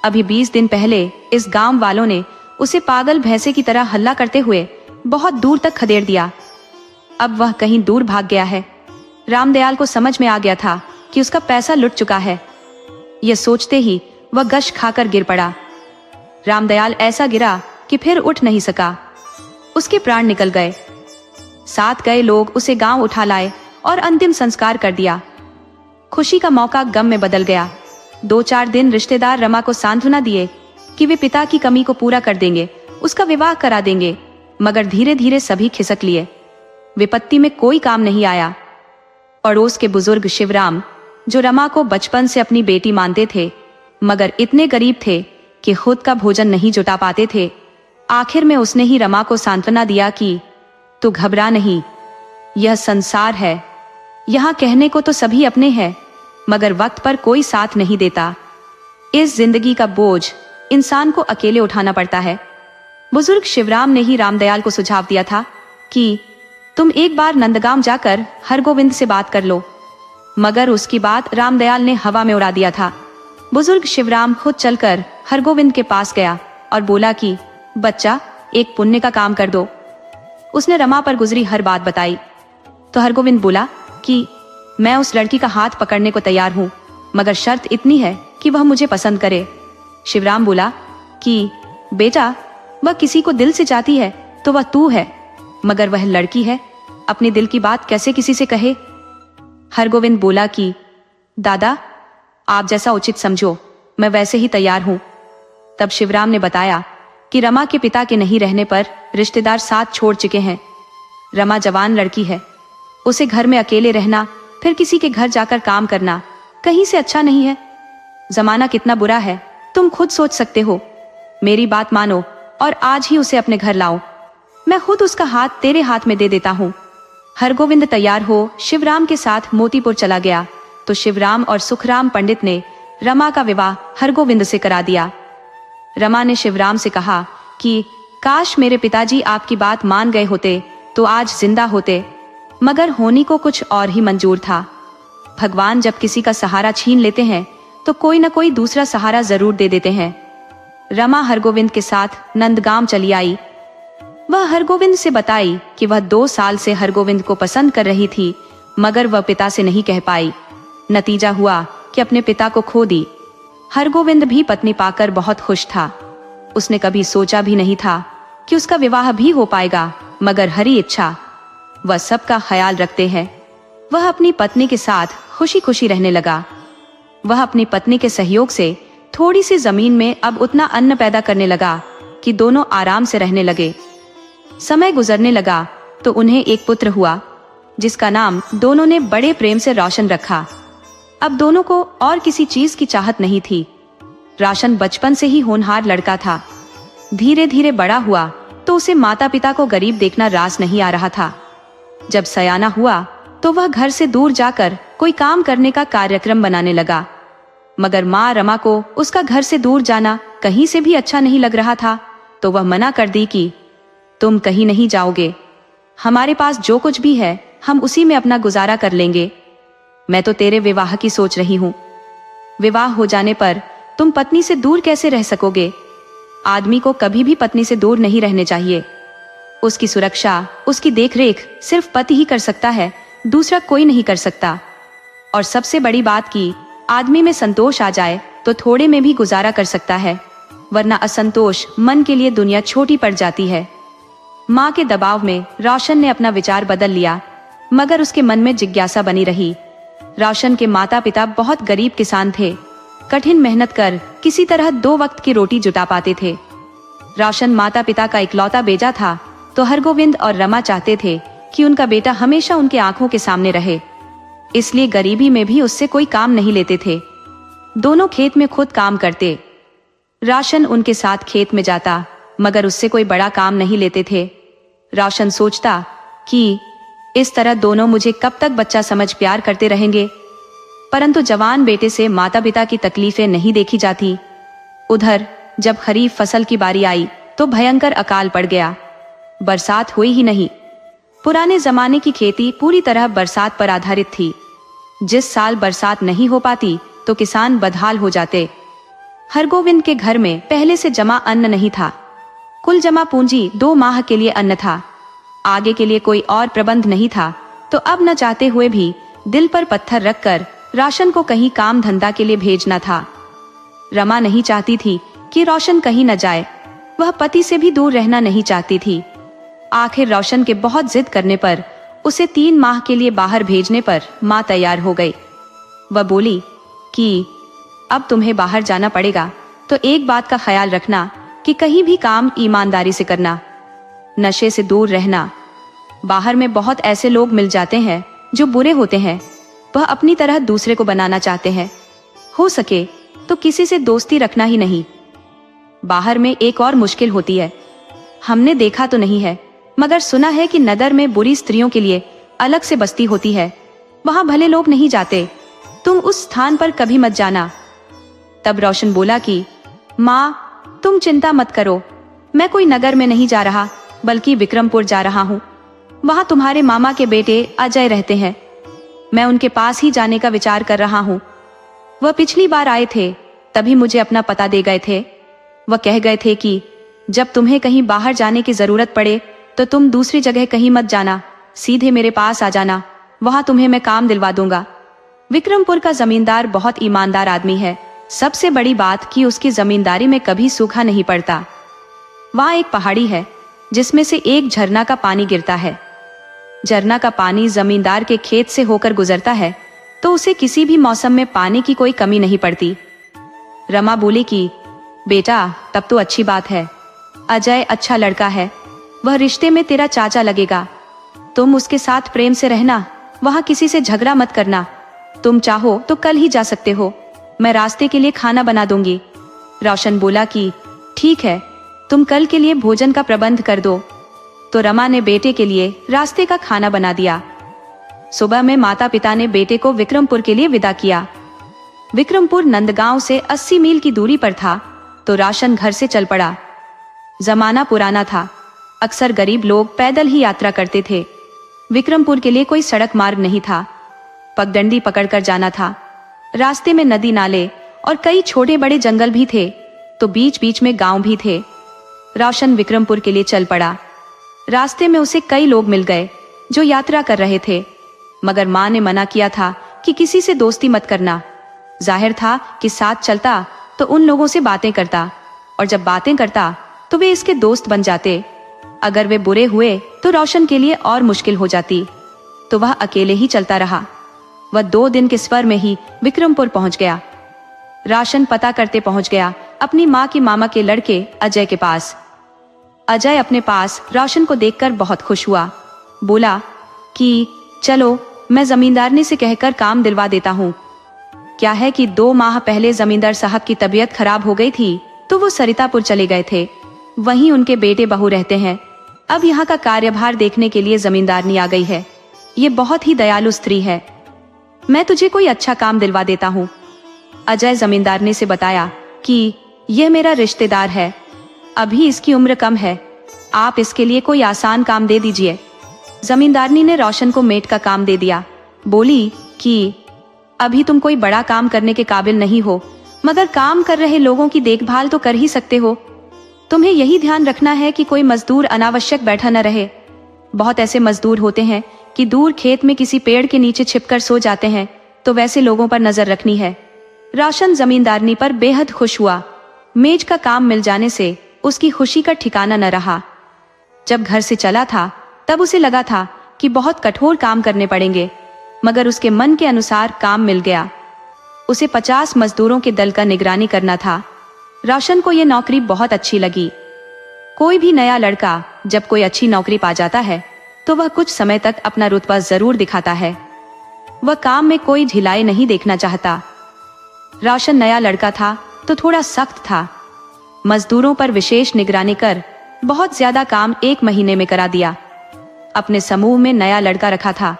अभी 20 दिन पहले इस गांव वालों ने उसे पागल भैंसे की तरह हल्ला करते हुए बहुत दूर तक खदेड़ दिया। अब वह कहीं दूर भाग गया है। रामदयाल को समझ में आ गया था कि उसका पैसा लुट चुका है। यह सोचते ही वह गश खाकर गिर पड़ा। रामदयाल ऐसा गिरा कि फिर उठ नहीं सका। उसके प्राण निकल गए। साथ गए लोग उसे गांव उठा लाए और अंतिम संस्कार कर दिया। खुशी का मौका गम में बदल गया। 2-4 दिन रिश्तेदार रमा को सांत्वना दिए कि वे पिता की कमी को पूरा कर देंगे, उसका विवाह करा देंगे, मगर धीरे धीरे सभी खिसक लिए। विपत्ति में कोई काम नहीं आया। पड़ोस के बुजुर्ग शिवराम, जो रमा को बचपन से अपनी बेटी मानते थे मगर इतने गरीब थे कि खुद का भोजन नहीं जुटा पाते थे, आखिर में उसने ही रमा को सांत्वना दिया कि तू घबरा नहीं, यह संसार है। यहाँ कहने को तो सभी अपने हैं मगर वक्त पर कोई साथ नहीं देता। इस जिंदगी का बोझ इंसान को अकेले उठाना पड़ता है। बुजुर्ग शिवराम ने ही रामदयाल को सुझाव दिया था कि तुम एक बार नंदगांव जाकर हरगोविंद से बात कर लो, मगर उसकी बात रामदयाल ने हवा में उड़ा दिया था। बुजुर्ग शिवराम खुद चलकर हरगोविंद के पास गया और बोला कि बच्चा, एक पुण्य का काम कर दो। उसने रमा पर गुजरी हर बात बताई तो हरगोविंद बोला कि मैं उस लड़की का हाथ पकड़ने को तैयार हूँ, मगर शर्त इतनी है कि वह मुझे पसंद करे। शिवराम बोला कि बेटा, वह किसी को दिल से चाहती है तो वह तू है, मगर वह लड़की है, अपने दिल की बात कैसे किसी से कहे? हरगोविंद बोला कि दादा, आप जैसा उचित समझो, मैं वैसे ही तैयार हूँ। तब शिवराम ने बताया कि रमा के पिता के नहीं रहने पर रिश्तेदार साथ छोड़ चुके हैं। रमा जवान लड़की है, उसे घर में अकेले रहना फिर किसी के घर जाकर काम करना कहीं से अच्छा नहीं है। जमाना कितना बुरा है तुम खुद सोच सकते हो। मेरी बात मानो और आज ही उसे अपने घर लाओ। मैं खुद उसका हाथ तेरे हाथ में दे देता हूँ। हरगोविंद तैयार हो शिवराम के साथ मोतीपुर चला गया तो शिवराम और सुखराम पंडित ने रमा का विवाह हरगोविंद से करा दिया। रमा ने शिवराम से कहा कि काश मेरे पिताजी आपकी बात मान गए होते तो आज जिंदा होते, मगर होनी को कुछ और ही मंजूर था। भगवान जब किसी का सहारा छीन लेते हैं तो कोई न कोई दूसरा सहारा जरूर दे देते हैं। रमा हरगोविंद के साथ नंदगांव चली आई। वह हरगोविंद से बताई कि वह 2 साल से हरगोविंद को पसंद कर रही थी, मगर वह पिता से नहीं कह पाई। नतीजा हुआ कि अपने पिता को खो दी। हरगोविंद भी पत्नी पाकर बहुत खुश था। उसने कभी सोचा भी नहीं था कि उसका विवाह भी हो पाएगा, मगर हरी इच्छा, वह सबका ख्याल रखते हैं। वह अपनी पत्नी के साथ खुशी खुशी रहने लगा। वह अपनी पत्नी के सहयोग से थोड़ी सी जमीन में अब उतना अन्न पैदा करने लगा कि दोनों आराम से रहने लगे। समय गुजरने लगा तो उन्हें एक पुत्र हुआ। जिसका नाम दोनों ने बड़े प्रेम से रोशन रखा। अब दोनों को और किसी चीज की चाहत नहीं थी। रोशन बचपन से ही होनहार लड़का था। धीरे धीरे बड़ा हुआ तो उसे माता पिता को गरीब देखना रास नहीं आ रहा था। जब सयाना हुआ तो वह घर से दूर जाकर कोई काम करने का कार्यक्रम बनाने लगा, मगर माँ रमा को उसका घर से दूर जाना कहीं से भी अच्छा नहीं लग रहा था, तो वह मना कर दी कि तुम कहीं नहीं जाओगे, हमारे पास जो कुछ भी है हम उसी में अपना गुजारा कर लेंगे। मैं तो तेरे विवाह की सोच रही हूँ। विवाह हो जाने पर तुम पत्नी से दूर कैसे रह सकोगे? आदमी को कभी भी पत्नी से दूर नहीं रहने चाहिए। उसकी सुरक्षा, उसकी देखरेख सिर्फ पति ही कर सकता है, दूसरा कोई नहीं कर सकता। और सबसे बड़ी बात कि आदमी में संतोष आ जाए तो थोड़े में भी गुजारा कर सकता है, वरना असंतोष मन के लिए दुनिया छोटी पड़ जाती है। माँ के दबाव में रोशन ने अपना विचार बदल लिया, मगर उसके मन में जिज्ञासा बनी रही। रोशन के माता पिता बहुत गरीब किसान थे, कठिन मेहनत कर किसी तरह 2 वक्त की रोटी जुटा पाते थे। रोशन माता पिता का इकलौता बेटा था, तो हरगोविंद और रमा चाहते थे कि उनका बेटा हमेशा उनके आंखों के सामने रहे, इसलिए गरीबी में भी उससे कोई काम नहीं लेते थे। दोनों खेत में खुद काम करते। रोशन उनके साथ खेत में जाता, मगर उससे कोई बड़ा काम नहीं लेते थे। रोशन सोचता कि इस तरह दोनों मुझे कब तक बच्चा समझ प्यार करते रहेंगे, परंतु जवान बेटे से माता पिता की तकलीफें नहीं देखी जाती। उधर जब खरीफ फसल की बारी आई तो भयंकर अकाल पड़ गया। बरसात हुई ही नहीं। पुराने जमाने की खेती पूरी तरह बरसात पर आधारित थी। जिस साल बरसात नहीं हो पाती तो किसान बदहाल हो जाते। हरगोविंद के घर में पहले से जमा अन्न नहीं था। कुल जमा पूंजी 2 माह के लिए अन्न था। आगे के लिए कोई और प्रबंध नहीं था, तो अब न चाहते हुए भी दिल पर पत्थर रखकर रोशन को कहीं काम धंधा के लिए भेजना था। रमा नहीं चाहती थी कि रोशन कहीं न जाए, वह पति से भी दूर रहना नहीं चाहती थी। आखिर रोशन के बहुत जिद करने पर उसे 3 माह के लिए बाहर भेजने पर माँ तैयार हो गई। वह बोली कि अब तुम्हें बाहर जाना पड़ेगा, तो एक बात का ख्याल रखना कि कहीं भी काम ईमानदारी से करना, नशे से दूर रहना। बाहर में बहुत ऐसे लोग मिल जाते हैं जो बुरे होते हैं, वह अपनी तरह दूसरे को बनाना चाहते हैं। हो सके तो किसी से दोस्ती रखना ही नहीं। बाहर में एक और मुश्किल होती है, हमने देखा तो नहीं है, मगर सुना है कि नगर में बुरी स्त्रियों के लिए अलग से बस्ती होती है। वहां भले लोग नहीं जाते, तुम उस स्थान पर कभी मत जाना। तब रोशन बोला कि माँ, तुम चिंता मत करो, मैं कोई नगर में नहीं जा रहा, बल्कि विक्रमपुर जा रहा हूँ। वहां तुम्हारे मामा के बेटे अजय रहते हैं, मैं उनके पास ही जाने का विचार कर रहा हूँ। वह पिछली बार आए थे, तभी मुझे अपना पता दे गए थे। वह कह गए थे कि जब तुम्हें कहीं बाहर जाने की जरूरत पड़े तो तुम दूसरी जगह कहीं मत जाना, सीधे मेरे पास आ जाना, वहां तुम्हें मैं काम दिलवा दूंगा। विक्रमपुर का जमींदार बहुत ईमानदार आदमी है। सबसे बड़ी बात कि उसकी जमींदारी में कभी सूखा नहीं पड़ता। वहां एक पहाड़ी है जिसमें से एक झरना का पानी गिरता है। झरना का पानी जमींदार के खेत से होकर गुजरता है, तो उसे किसी भी मौसम में पानी की कोई कमी नहीं पड़ती। रमा बोली कि बेटा, तब तो अच्छी बात है। अजय अच्छा लड़का है, वह रिश्ते में तेरा चाचा लगेगा। तुम उसके साथ प्रेम से रहना, वहां किसी से झगड़ा मत करना। तुम चाहो तो कल ही जा सकते हो, मैं रास्ते के लिए खाना बना दूंगी। रोशन बोला कि ठीक है, तुम कल के लिए भोजन का प्रबंध कर दो। तो रमा ने बेटे के लिए रास्ते का खाना बना दिया। सुबह में माता पिता ने बेटे को विक्रमपुर के लिए विदा किया। विक्रमपुर नंदगांव से 80 मील की दूरी पर था, तो रोशन घर से चल पड़ा। जमाना पुराना था, अक्सर गरीब लोग पैदल ही यात्रा करते थे। विक्रमपुर के लिए कोई सड़क मार्ग नहीं था, पगडंडी पकड़कर जाना था। रास्ते में नदी नाले और कई छोटे बड़े जंगल भी थे, तो बीच बीच में गांव भी थे। रोशन विक्रमपुर के लिए चल पड़ा। रास्ते में उसे कई लोग मिल गए जो यात्रा कर रहे थे, मगर माँ ने मना किया था कि किसी से दोस्ती मत करना। जाहिर था कि साथ चलता तो उन लोगों से बातें करता, और जब बातें करता तो वे इसके दोस्त बन जाते। अगर वे बुरे हुए तो रोशन के लिए और मुश्किल हो जाती, तो वह अकेले ही चलता रहा। वह 2 दिन के सफर में ही विक्रमपुर पहुंच गया। रोशन पता करते पहुंच गया अपनी माँ की मामा के लड़के अजय के पास। अजय अपने पास रोशन को देखकर बहुत खुश हुआ। बोला कि चलो मैं जमींदारनी से कहकर काम दिलवा देता हूँ। क्या है कि 2 माह पहले जमींदार साहब की तबीयत खराब हो गई थी तो वो सरितापुर चले गए थे। वहीं उनके बेटे बहू रहते हैं। अब यहाँ का कार्यभार देखने के लिए जमींदारनी आ गई है। ये बहुत ही दयालु स्त्री है। मैं तुझे कोई अच्छा काम दिलवा देता हूँ। अजय जमींदारनी से बताया कि यह मेरा रिश्तेदार है, अभी इसकी उम्र कम है, आप इसके लिए कोई आसान काम दे दीजिए। जमींदारनी ने रोशन को मेट का काम दे दिया। बोली कि अभी तुम कोई बड़ा काम करने के काबिल नहीं हो, मगर काम कर रहे लोगों की देखभाल तो कर ही सकते हो। तुम्हें यही ध्यान रखना है कि कोई मजदूर अनावश्यक बैठा न रहे। बहुत ऐसे मजदूर होते हैं कि दूर खेत में किसी पेड़ के नीचे छिपकर सो जाते हैं, तो वैसे लोगों पर नजर रखनी है। रोशन जमींदारनी पर बेहद खुश हुआ। मेज का काम मिल जाने से उसकी खुशी का ठिकाना न रहा। जब घर से चला था तब उसे लगा था कि बहुत कठोर काम करने पड़ेंगे, मगर उसके मन के अनुसार काम मिल गया। उसे 50 मजदूरों के दल का निगरानी करना था। रोशन को यह नौकरी बहुत अच्छी लगी। कोई भी नया लड़का जब कोई अच्छी नौकरी पा जाता है तो वह कुछ समय तक अपना रुतबा जरूर दिखाता है। वह काम में कोई ढिलाई नहीं देखना चाहता। रोशन नया लड़का था तो थोड़ा सख्त था। मजदूरों पर विशेष निगरानी कर बहुत ज्यादा काम 1 महीने में करा दिया। अपने समूह में नया लड़का रखा था।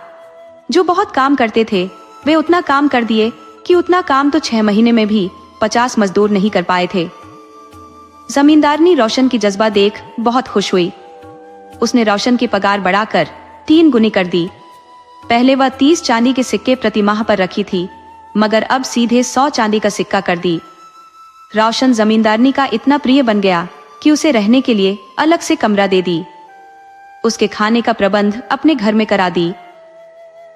जो बहुत काम करते थे वे उतना काम कर दिए कि उतना काम तो 6 महीने में भी 50 मजदूर नहीं कर पाए थे। जमींदारनी रोशन की जज्बा देख बहुत खुश हुई। उसने रोशन की पगार बढ़ाकर 3 गुनी कर दी। पहले वह 30 चांदी के सिक्के प्रतिमाह पर रखी थी, मगर अब सीधे 100 चांदी का सिक्का कर दी। रोशन जमींदारनी का इतना प्रिय बन गया कि उसे रहने के लिए अलग से कमरा दे दी। उसके खाने का प्रबंध अपने घर में करा दी।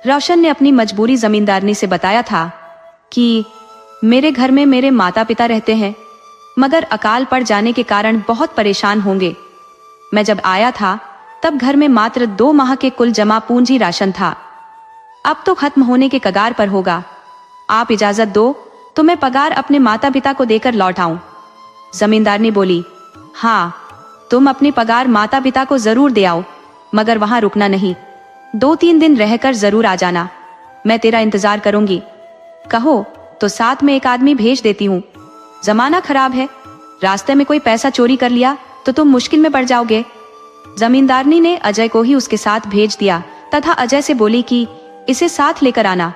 रोशन ने अपनी मजबूरी जमींदारनी से बताया था कि मेरे घर में मेरे माता पिता रहते हैं, मगर अकाल पड़ जाने के कारण बहुत परेशान होंगे। मैं जब आया था तब घर में मात्र 2 माह के कुल जमा पूंजी राशन था, अब तो खत्म होने के कगार पर होगा। आप इजाजत दो तो मैं पगार अपने माता पिता को देकर लौट आऊं। जमींदारनी बोली, हाँ तुम अपनी पगार माता पिता को जरूर दे आओ, मगर वहां रुकना नहीं। 2-3 दिन रहकर जरूर आ जाना, मैं तेरा इंतजार करूंगी। कहो तो साथ में एक आदमी भेज देती हूँ। जमाना खराब है, रास्ते में कोई पैसा चोरी कर लिया तो तुम मुश्किल में पड़ जाओगे। जमींदारनी ने अजय को ही उसके साथ भेज दिया तथा अजय से बोली कि इसे साथ लेकर आना।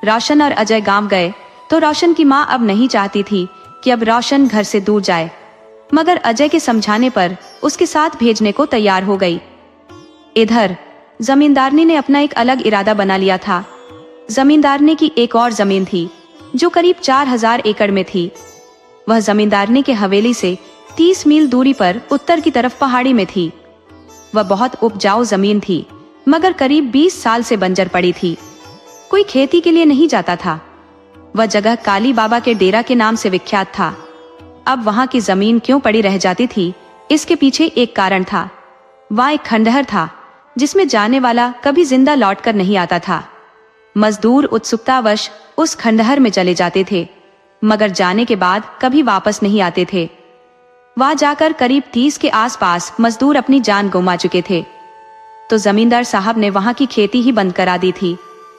रोशन और अजय गांव गए तो रोशन की माँ अब नहीं चाहती थी कि अब रोशन घर से दूर जाए, मगर अजय के समझाने पर उसके साथ भेजने को तैयार हो गई। इधर जमींदारनी ने अपना एक अलग इरादा बना लिया था। जमींदारनी की एक और जमीन थी जो करीब 4000 एकड़ में थी। वह जमींदारनी के हवेली से 30 मील दूरी पर उत्तर की तरफ पहाड़ी में थी। वह बहुत उपजाऊ जमीन थी, मगर करीब 20 साल से बंजर पड़ी थी। कोई खेती के लिए नहीं जाता था। वह जगह काली बाबा के डेरा के नाम से विख्यात था। अब वहां की जमीन क्यों पड़ी रह जाती थी, इसके पीछे एक कारण था। वहां एक खंडहर था जिसमें जाने वाला कभी जिंदा लौटकर नहीं आता था। मजदूर उत्सुकतावश उस खंडहर में चले जाते थे, मगर जाने के बाद कभी वापस नहीं आते थे। वहां जाकर करीब 30 के आसपास मजदूर अपनी जान गंवा चुके थे। तो जमींदार साहब ने वहां की खेती ही बंद करा दी थी।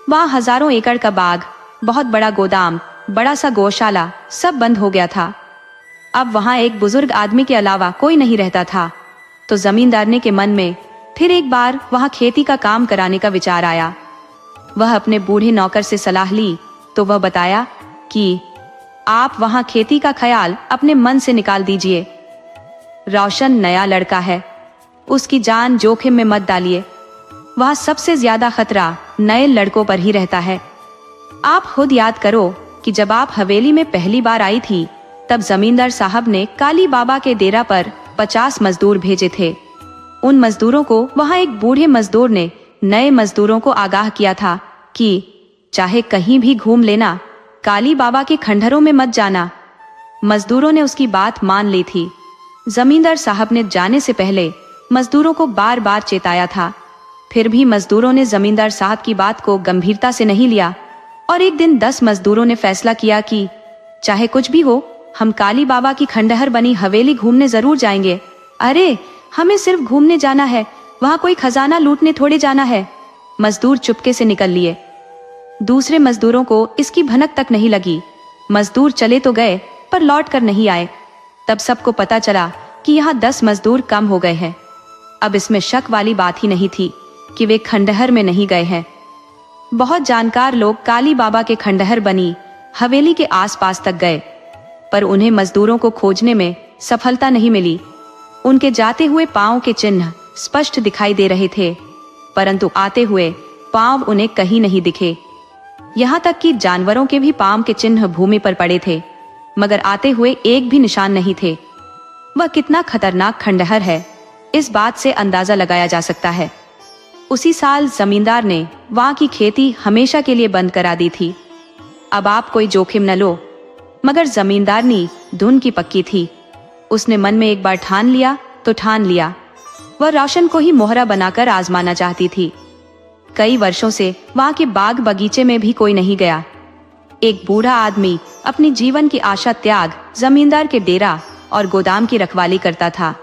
वहां हजारों एकड़ का बाग, बहुत बड़ा गोदाम, बड़ा सा गौशाला सब बंद हो गया था। अब वहां एक बुजुर्ग आदमी के अलावा कोई नहीं रहता था। तो जमींदारनी के मन में फिर एक बार वहां खेती का काम कराने का विचार आया। वह अपने बूढ़े नौकर से सलाह ली तो वह बताया कि आप वहां खेती का ख्याल अपने मन से निकाल दीजिए। रोशन नया लड़का है, उसकी जान जोखिम में मत डालिए। वहां सबसे ज्यादा खतरा नए लड़कों पर ही रहता है। आप खुद याद करो कि जब आप हवेली में पहली बार आई थी तब जमींदार साहब ने काली बाबा के डेरा पर 50 मजदूर भेजे थे। उन मजदूरों को वहां एक बूढ़े मजदूर ने नए मजदूरों को आगाह किया था कि चाहे कहीं भी घूम लेना, काली बाबा के खंडहरों में मत जाना। मजदूरों ने उसकी बात मान ली थी। जमींदार साहब ने जाने से पहले मजदूरों को बार बार चेताया था, फिर भी मजदूरों ने जमींदार साहब की बात को गंभीरता से नहीं लिया और एक दिन 10 मजदूरों ने फैसला किया कि चाहे कुछ भी हो, हम काली बाबा की खंडहर बनी हवेली घूमने जरूर जाएंगे। अरे हमें सिर्फ घूमने जाना है, वहां कोई खजाना लूटने थोड़े जाना है। मजदूर चुपके से निकल लिए। दूसरे मजदूरों को इसकी भनक तक नहीं लगी। मजदूर चले तो गए पर लौट कर नहीं आए। तब सबको पता चला कि यहाँ 10 मजदूर कम हो गए हैं। अब इसमें शक वाली बात ही नहीं थी कि वे खंडहर में नहीं गए हैं। बहुत जानकार लोग काली बाबा के खंडहर बनी हवेली के आसपास तक गए, पर उन्हें मजदूरों को खोजने में सफलता नहीं मिली। उनके जाते हुए पांव के चिन्ह स्पष्ट दिखाई दे रहे थे, परंतु आते हुए पांव उन्हें कहीं नहीं दिखे। यहाँ तक कि जानवरों के भी पांव के चिन्ह भूमि पर पड़े थे, मगर आते हुए एक भी निशान नहीं थे। वह कितना खतरनाक खंडहर है, इस बात से अंदाजा लगाया जा सकता है। उसी साल जमींदार ने वहां की खेती हमेशा के लिए बंद करा दी थी। अब आप कोई जोखिम न लो। मगर जमींदारनी धुन की पक्की थी। उसने मन में एक बार ठान लिया तो ठान लिया। वह रोशन को ही मोहरा बनाकर आजमाना चाहती थी। कई वर्षों से वहां के बाग बगीचे में भी कोई नहीं गया। एक बूढ़ा आदमी अपनी जीवन की आशा त्याग जमींदार के डेरा और गोदाम की रखवाली करता था।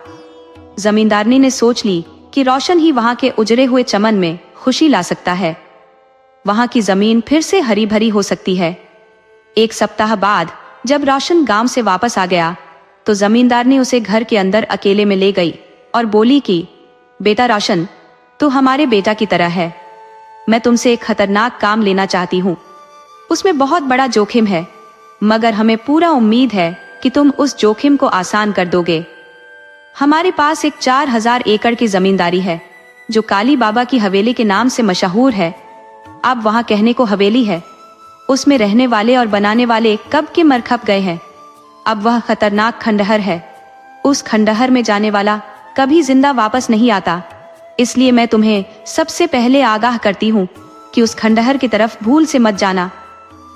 जमींदारनी ने सोच ली कि रोशन ही वहां के उजड़े हुए चमन में खुशी ला सकता है। वहां की जमीन फिर से हरी भरी हो सकती है। एक सप्ताह बाद जब रोशन गांव से वापस आ गया तो जमींदार ने उसे घर के अंदर अकेले में ले गई और बोली कि बेटा रोशन, तू हमारे बेटा की तरह है। मैं तुमसे एक खतरनाक काम लेना चाहती हूँ। उसमें बहुत बड़ा जोखिम है, मगर हमें पूरा उम्मीद है कि तुम उस जोखिम को आसान कर दोगे। हमारे पास एक 4000 एकड़ की जमींदारी है जो काली बाबा की हवेली के नाम से मशहूर है। अब वहां कहने को हवेली है, उसमें रहने वाले और बनाने वाले कब के मर खप गए हैं। अब वह खतरनाक खंडहर है। उस खंडहर में जाने वाला कभी जिंदा वापस नहीं आता। इसलिए मैं तुम्हें सबसे पहले आगाह करती हूँ कि उस खंडहर की तरफ भूल से मत जाना।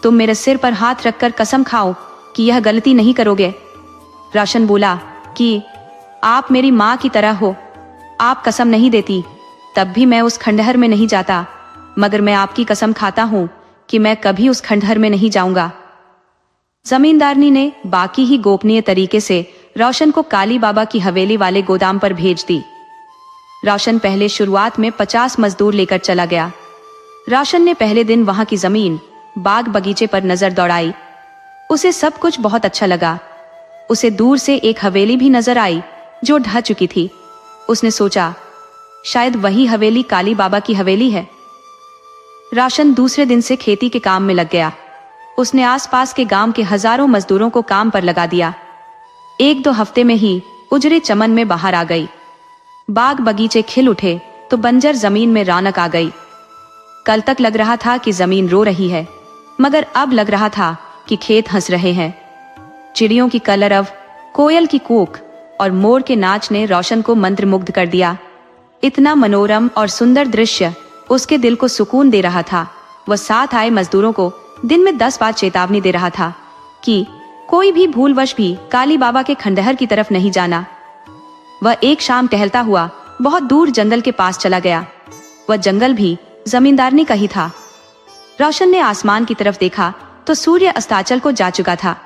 तुम मेरे सिर पर हाथ रखकर कसम खाओ कि यह गलती नहीं करोगे। रोशन बोला कि आप मेरी माँ की तरह हो। आप कसम नहीं देती तब भी मैं उस खंडहर में नहीं जाता, मगर मैं आपकी कसम खाता हूँ कि मैं कभी उस खंडहर में नहीं जाऊंगा। जमींदारनी ने बाकी ही गोपनीय तरीके से रोशन को काली बाबा की हवेली वाले गोदाम पर भेज दी। रोशन पहले शुरुआत में 50 मजदूर लेकर चला गया। रोशन ने पहले दिन वहां की जमीन, बाग बगीचे पर नजर दौड़ाई। उसे सब कुछ बहुत अच्छा लगा। उसे दूर से एक हवेली भी नजर आई जो ढह चुकी थी। उसने सोचा, शायद वही हवेली काली बाबा की हवेली है। रोशन दूसरे दिन से खेती के काम में लग गया। उसने आसपास के गांव के हजारों मजदूरों को काम पर लगा दिया। 1-2 हफ्ते में ही उजड़े चमन में बाहर आ गई। बाग बगीचे खिल उठे तो बंजर जमीन में रौनक आ गई। कल तक लग रहा था कि जमीन रो रही है, मगर अब लग रहा था कि खेत हंस रहे हैं। चिड़ियों की कलरव, कोयल की कूक और मोर के नाच ने रोशन को मंत्रमुग्ध कर दिया। इतना मनोरम और सुंदर दृश्य उसके दिल को सुकून दे रहा था। वह साथ आए मजदूरों को दिन में 10 बार चेतावनी दे रहा था कि कोई भी भूलवश भी काली बाबा के खंडहर की तरफ नहीं जाना। वह एक शाम टहलता हुआ बहुत दूर जंगल के पास चला गया। वह जंगल भी जमींदारनी का ही था। रोशन ने आसमान की तरफ देखा तो सूर्य अस्ताचल को जा चुका था।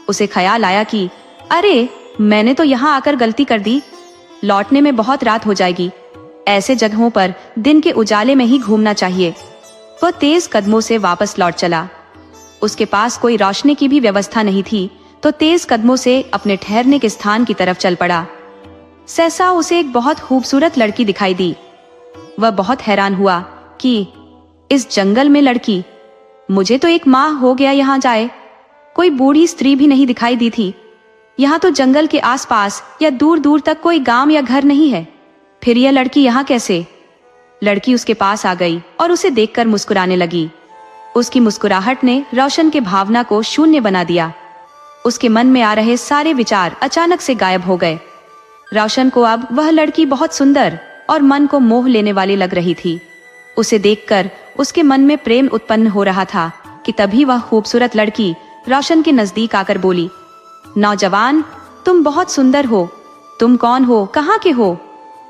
उसे ख्याल आया कि अरे, मैंने तो यहाँ आकर गलती कर दी। लौटने में बहुत रात हो जाएगी। ऐसे जगहों पर दिन के उजाले में ही घूमना चाहिए। वह तेज कदमों से वापस लौट चला। उसके पास कोई रोशनी की भी व्यवस्था नहीं थी, तो तेज कदमों से अपने ठहरने के स्थान की तरफ चल पड़ा। सहसा उसे एक बहुत खूबसूरत लड़की दिखाई दी। वह बहुत हैरान हुआ कि इस जंगल में लड़की, मुझे तो 1 माह हो गया यहाँ जाए। कोई बूढ़ी स्त्री भी नहीं दिखाई दी थी। यहाँ तो जंगल के आसपास या दूर दूर तक कोई गांव या घर नहीं है। फिर यह लड़की यहाँ कैसे? लड़की उसके पास आ गई और उसे देखकर मुस्कुराने लगी। उसकी मुस्कुराहट ने रोशन के भावना को शून्य बना दिया। उसके मन में आ रहे सारे विचार अचानक से गायब हो गए। रोशन को अब वह लड़की बहुत सुंदर और मन को मोह लेने वाली लग रही थी। उसे देखकर उसके मन में प्रेम उत्पन्न हो रहा था कि तभी वह खूबसूरत लड़की रोशन के नजदीक आकर बोली, नौजवान, तुम बहुत सुंदर हो। तुम कौन हो? कहाँ के हो?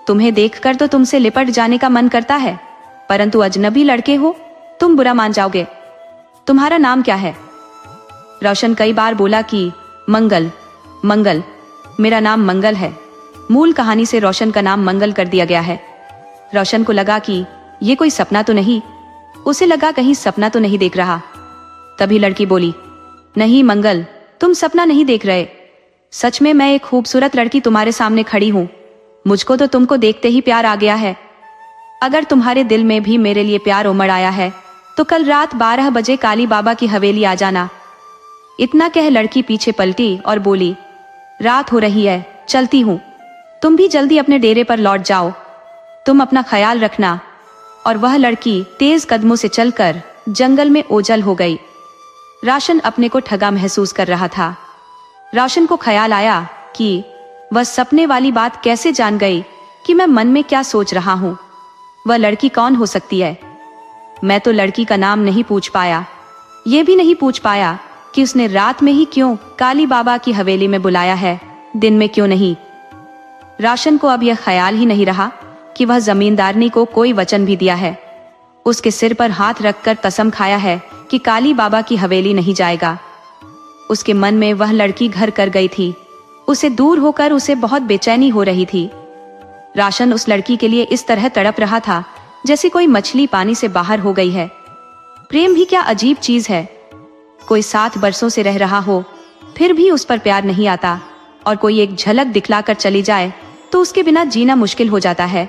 तुम्हें देखकर तो तुमसे लिपट जाने का मन करता है, परंतु अजनबी लड़के हो, तुम बुरा मान जाओगे। तुम्हारा नाम क्या है? रोशन कई बार बोला कि मंगल, मंगल, मेरा नाम मंगल है। मूल कहानी से रोशन का नाम मंगल कर दिया गया है। रोशन को लगा कि ये कोई सपना तो नहीं? उसे लगा कहीं सपना तो नहीं देख रहा। तभी लड़की बोली, नहीं मंगल, तुम सपना नहीं देख रहे। सच में मैं एक खूबसूरत लड़की तुम्हारे सामने खड़ी हूँ। मुझको तो तुमको देखते ही प्यार आ गया है। अगर तुम्हारे दिल में भी मेरे लिए प्यार उमड़ आया है तो कल रात 12 बजे काली बाबा की हवेली आ जाना। इतना कह लड़की पीछे पलटी और बोली, रात हो रही है, चलती हूँ। तुम भी जल्दी अपने डेरे पर लौट जाओ। तुम अपना ख्याल रखना। और वह लड़की तेज कदमों से चलकर जंगल में ओझल हो गई। रोशन अपने को ठगा महसूस कर रहा था। रोशन को ख्याल आया कि वह सपने वाली बात कैसे जान गई कि मैं मन में क्या सोच रहा हूँ। वह लड़की कौन हो सकती है? मैं तो लड़की का नाम नहीं पूछ पाया। ये भी नहीं पूछ पाया कि उसने रात में ही क्यों काली बाबा की हवेली में बुलाया है, दिन में क्यों नहीं। रोशन को अब यह ख्याल ही नहीं रहा कि वह जमींदारनी को कोई वचन भी दिया है। उसके सिर पर हाथ रखकर कसम खाया है कि काली बाबा की हवेली नहीं जाएगा। उसके मन में वह लड़की घर कर गई थी। उसे दूर होकर उसे बहुत बेचैनी हो रही थी। रोशन उस लड़की के लिए इस तरह तड़प रहा था जैसे कोई मछली पानी से बाहर हो गई है। प्रेम भी क्या अजीब चीज है। कोई 7 बरसों से रह रहा हो फिर भी उस पर प्यार नहीं आता, और कोई एक झलक दिखलाकर चली जाए तो उसके बिना जीना मुश्किल हो जाता है।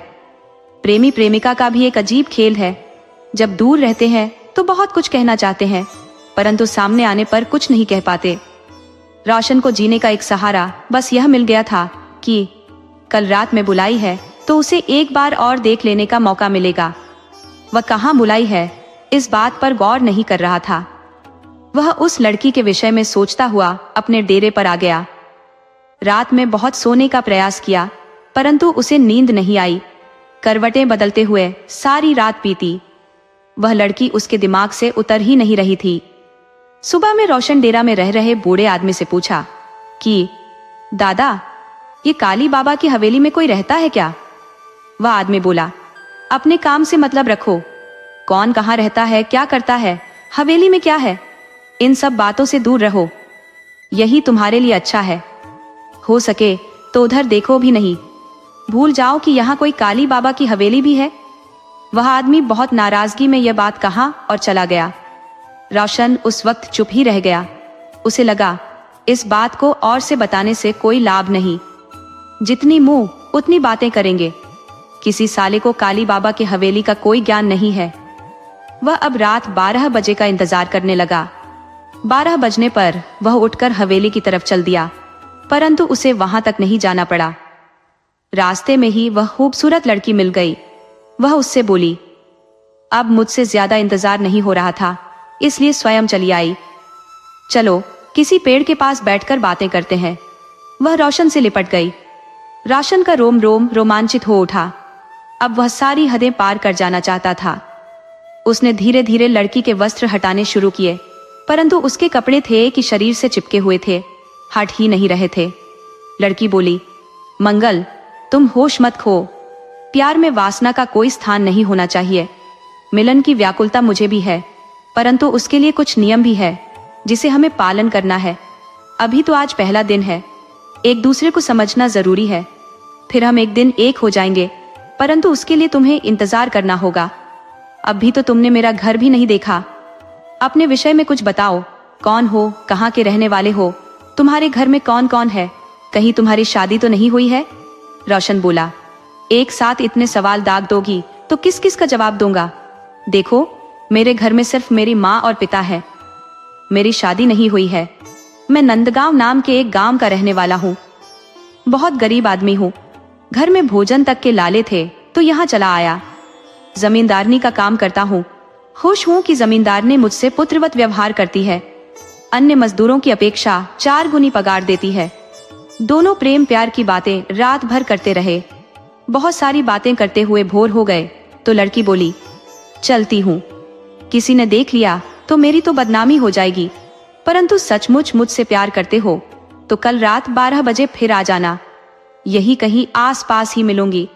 प्रेमी प्रेमिका का भी एक अजीब खेल है। जब दूर रहते हैं तो बहुत कुछ कहना चाहते हैं, परंतु सामने आने पर कुछ नहीं कह पाते। रोशन को जीने का एक सहारा बस यह मिल गया था कि कल रात में बुलाई है तो उसे एक बार और देख लेने का मौका मिलेगा। वह कहाँ बुलाई है इस बात पर गौर नहीं कर रहा था। वह उस लड़की के विषय में सोचता हुआ अपने डेरे पर आ गया। रात में बहुत सोने का प्रयास किया परंतु उसे नींद नहीं आई। करवटें बदलते हुए सारी रात बीती। वह लड़की उसके दिमाग से उतर ही नहीं रही थी। सुबह में रोशन डेरा में रह रहे बूढ़े आदमी से पूछा कि दादा, ये काली बाबा की हवेली में कोई रहता है क्या? वह आदमी बोला, अपने काम से मतलब रखो। कौन कहाँ रहता है, क्या करता है, हवेली में क्या है, इन सब बातों से दूर रहो। यही तुम्हारे लिए अच्छा है। हो सके तो उधर देखो भी नहीं। भूल जाओ कि यहाँ कोई काली बाबा की हवेली भी है। वह आदमी बहुत नाराजगी में यह बात कहा और चला गया। रोशन उस वक्त चुप ही रह गया। उसे लगा इस बात को और से बताने से कोई लाभ नहीं। जितनी मुंह उतनी बातें करेंगे। किसी साले को काली बाबा की हवेली का कोई ज्ञान नहीं है। वह अब रात 12 बजे का इंतजार करने लगा। 12 बजने पर वह उठकर हवेली की तरफ चल दिया, परंतु उसे वहां तक नहीं जाना पड़ा। रास्ते में ही वह खूबसूरत लड़की मिल गई। वह उससे बोली, अब मुझसे ज्यादा इंतजार नहीं हो रहा था, इसलिए स्वयं चली आई। चलो किसी पेड़ के पास बैठकर बातें करते हैं। वह रोशन से लिपट गई। रोशन का रोम रोम रोमांचित हो उठा। अब वह सारी हदें पार कर जाना चाहता था। उसने धीरे धीरे लड़की के वस्त्र हटाने शुरू किए, परंतु उसके कपड़े थे कि शरीर से चिपके हुए थे, हट ही नहीं रहे थे। लड़की बोली, मंगल, तुम होश मत खो। प्यार में वासना का कोई स्थान नहीं होना चाहिए। मिलन की व्याकुलता मुझे भी है, परंतु उसके लिए कुछ नियम भी है जिसे हमें पालन करना है। अभी तो आज पहला दिन है, एक दूसरे को समझना जरूरी है। फिर हम एक दिन एक हो जाएंगे, परंतु उसके लिए तुम्हें इंतजार करना होगा। अभी तो तुमने मेरा घर भी नहीं देखा। अपने विषय में कुछ बताओ। कौन हो, कहाँ के रहने वाले हो, तुम्हारे घर में कौन कौन है, कहीं तुम्हारी शादी तो नहीं हुई है? रोशन बोला, एक साथ इतने सवाल दाग दोगी तो किस किस का जवाब दूंगा? देखो, मेरे घर में सिर्फ मेरी माँ और पिता है। मेरी शादी नहीं हुई है। मैं नंदगांव नाम के एक गांव का रहने वाला हूँ। बहुत गरीब आदमी हूँ। घर में भोजन तक के लाले थे तो यहाँ चला आया। जमींदारनी का काम करता हूँ। खुश हूँ कि जमींदार ने मुझसे पुत्रवत व्यवहार करती है। अन्य मजदूरों की अपेक्षा 4 गुनी पगार देती है। दोनों प्रेम प्यार की बातें रात भर करते रहे। बहुत सारी बातें करते हुए भोर हो गए तो लड़की बोली, चलती हूँ। किसी ने देख लिया तो मेरी तो बदनामी हो जाएगी, परंतु सचमुच मुझसे प्यार करते हो तो कल रात 12 बजे फिर आ जाना। यही कहीं आस पास ही मिलूंगी।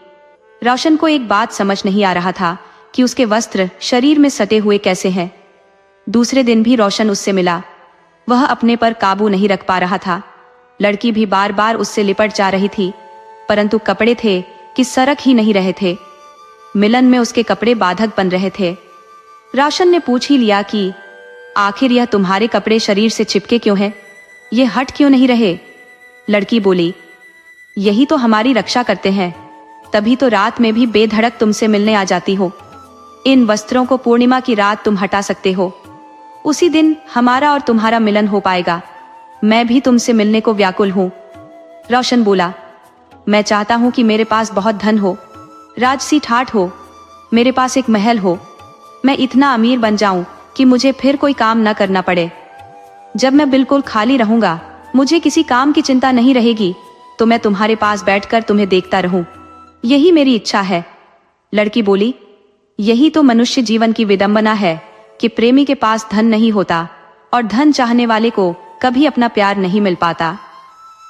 रोशन को एक बात समझ नहीं आ रहा था कि उसके वस्त्र शरीर में सटे हुए कैसे हैं। दूसरे दिन भी रोशन उससे मिला। वह अपने पर काबू नहीं रख पा रहा था। लड़की भी बार बार उससे लिपट जा रही थी, परंतु कपड़े थे कि सरक ही नहीं रहे थे। मिलन में उसके कपड़े बाधक बन रहे थे। रोशन ने पूछ ही लिया कि आखिर यह तुम्हारे कपड़े शरीर से चिपके क्यों हैं? ये हट क्यों नहीं रहे? लड़की बोली, यही तो हमारी रक्षा करते हैं, तभी तो रात में भी बेधड़क तुमसे मिलने आ जाती हो। इन वस्त्रों को पूर्णिमा की रात तुम हटा सकते हो, उसी दिन हमारा और तुम्हारा मिलन हो पाएगा। मैं भी तुमसे मिलने को व्याकुल हूँ। रोशन बोला, मैं चाहता हूँ कि मेरे पास बहुत धन हो, राजसी ठाठ हो, मेरे पास एक महल हो, मैं इतना अमीर बन जाऊं कि मुझे फिर कोई काम न करना पड़े। जब मैं बिल्कुल खाली रहूंगा, मुझे किसी काम की चिंता नहीं रहेगी, तो मैं तुम्हारे पास बैठकर तुम्हें देखता रहूं, यही मेरी इच्छा है। लड़की बोली, यही तो मनुष्य जीवन की विडंबना है कि प्रेमी के पास धन नहीं होता और धन चाहने वाले को कभी अपना प्यार नहीं मिल पाता।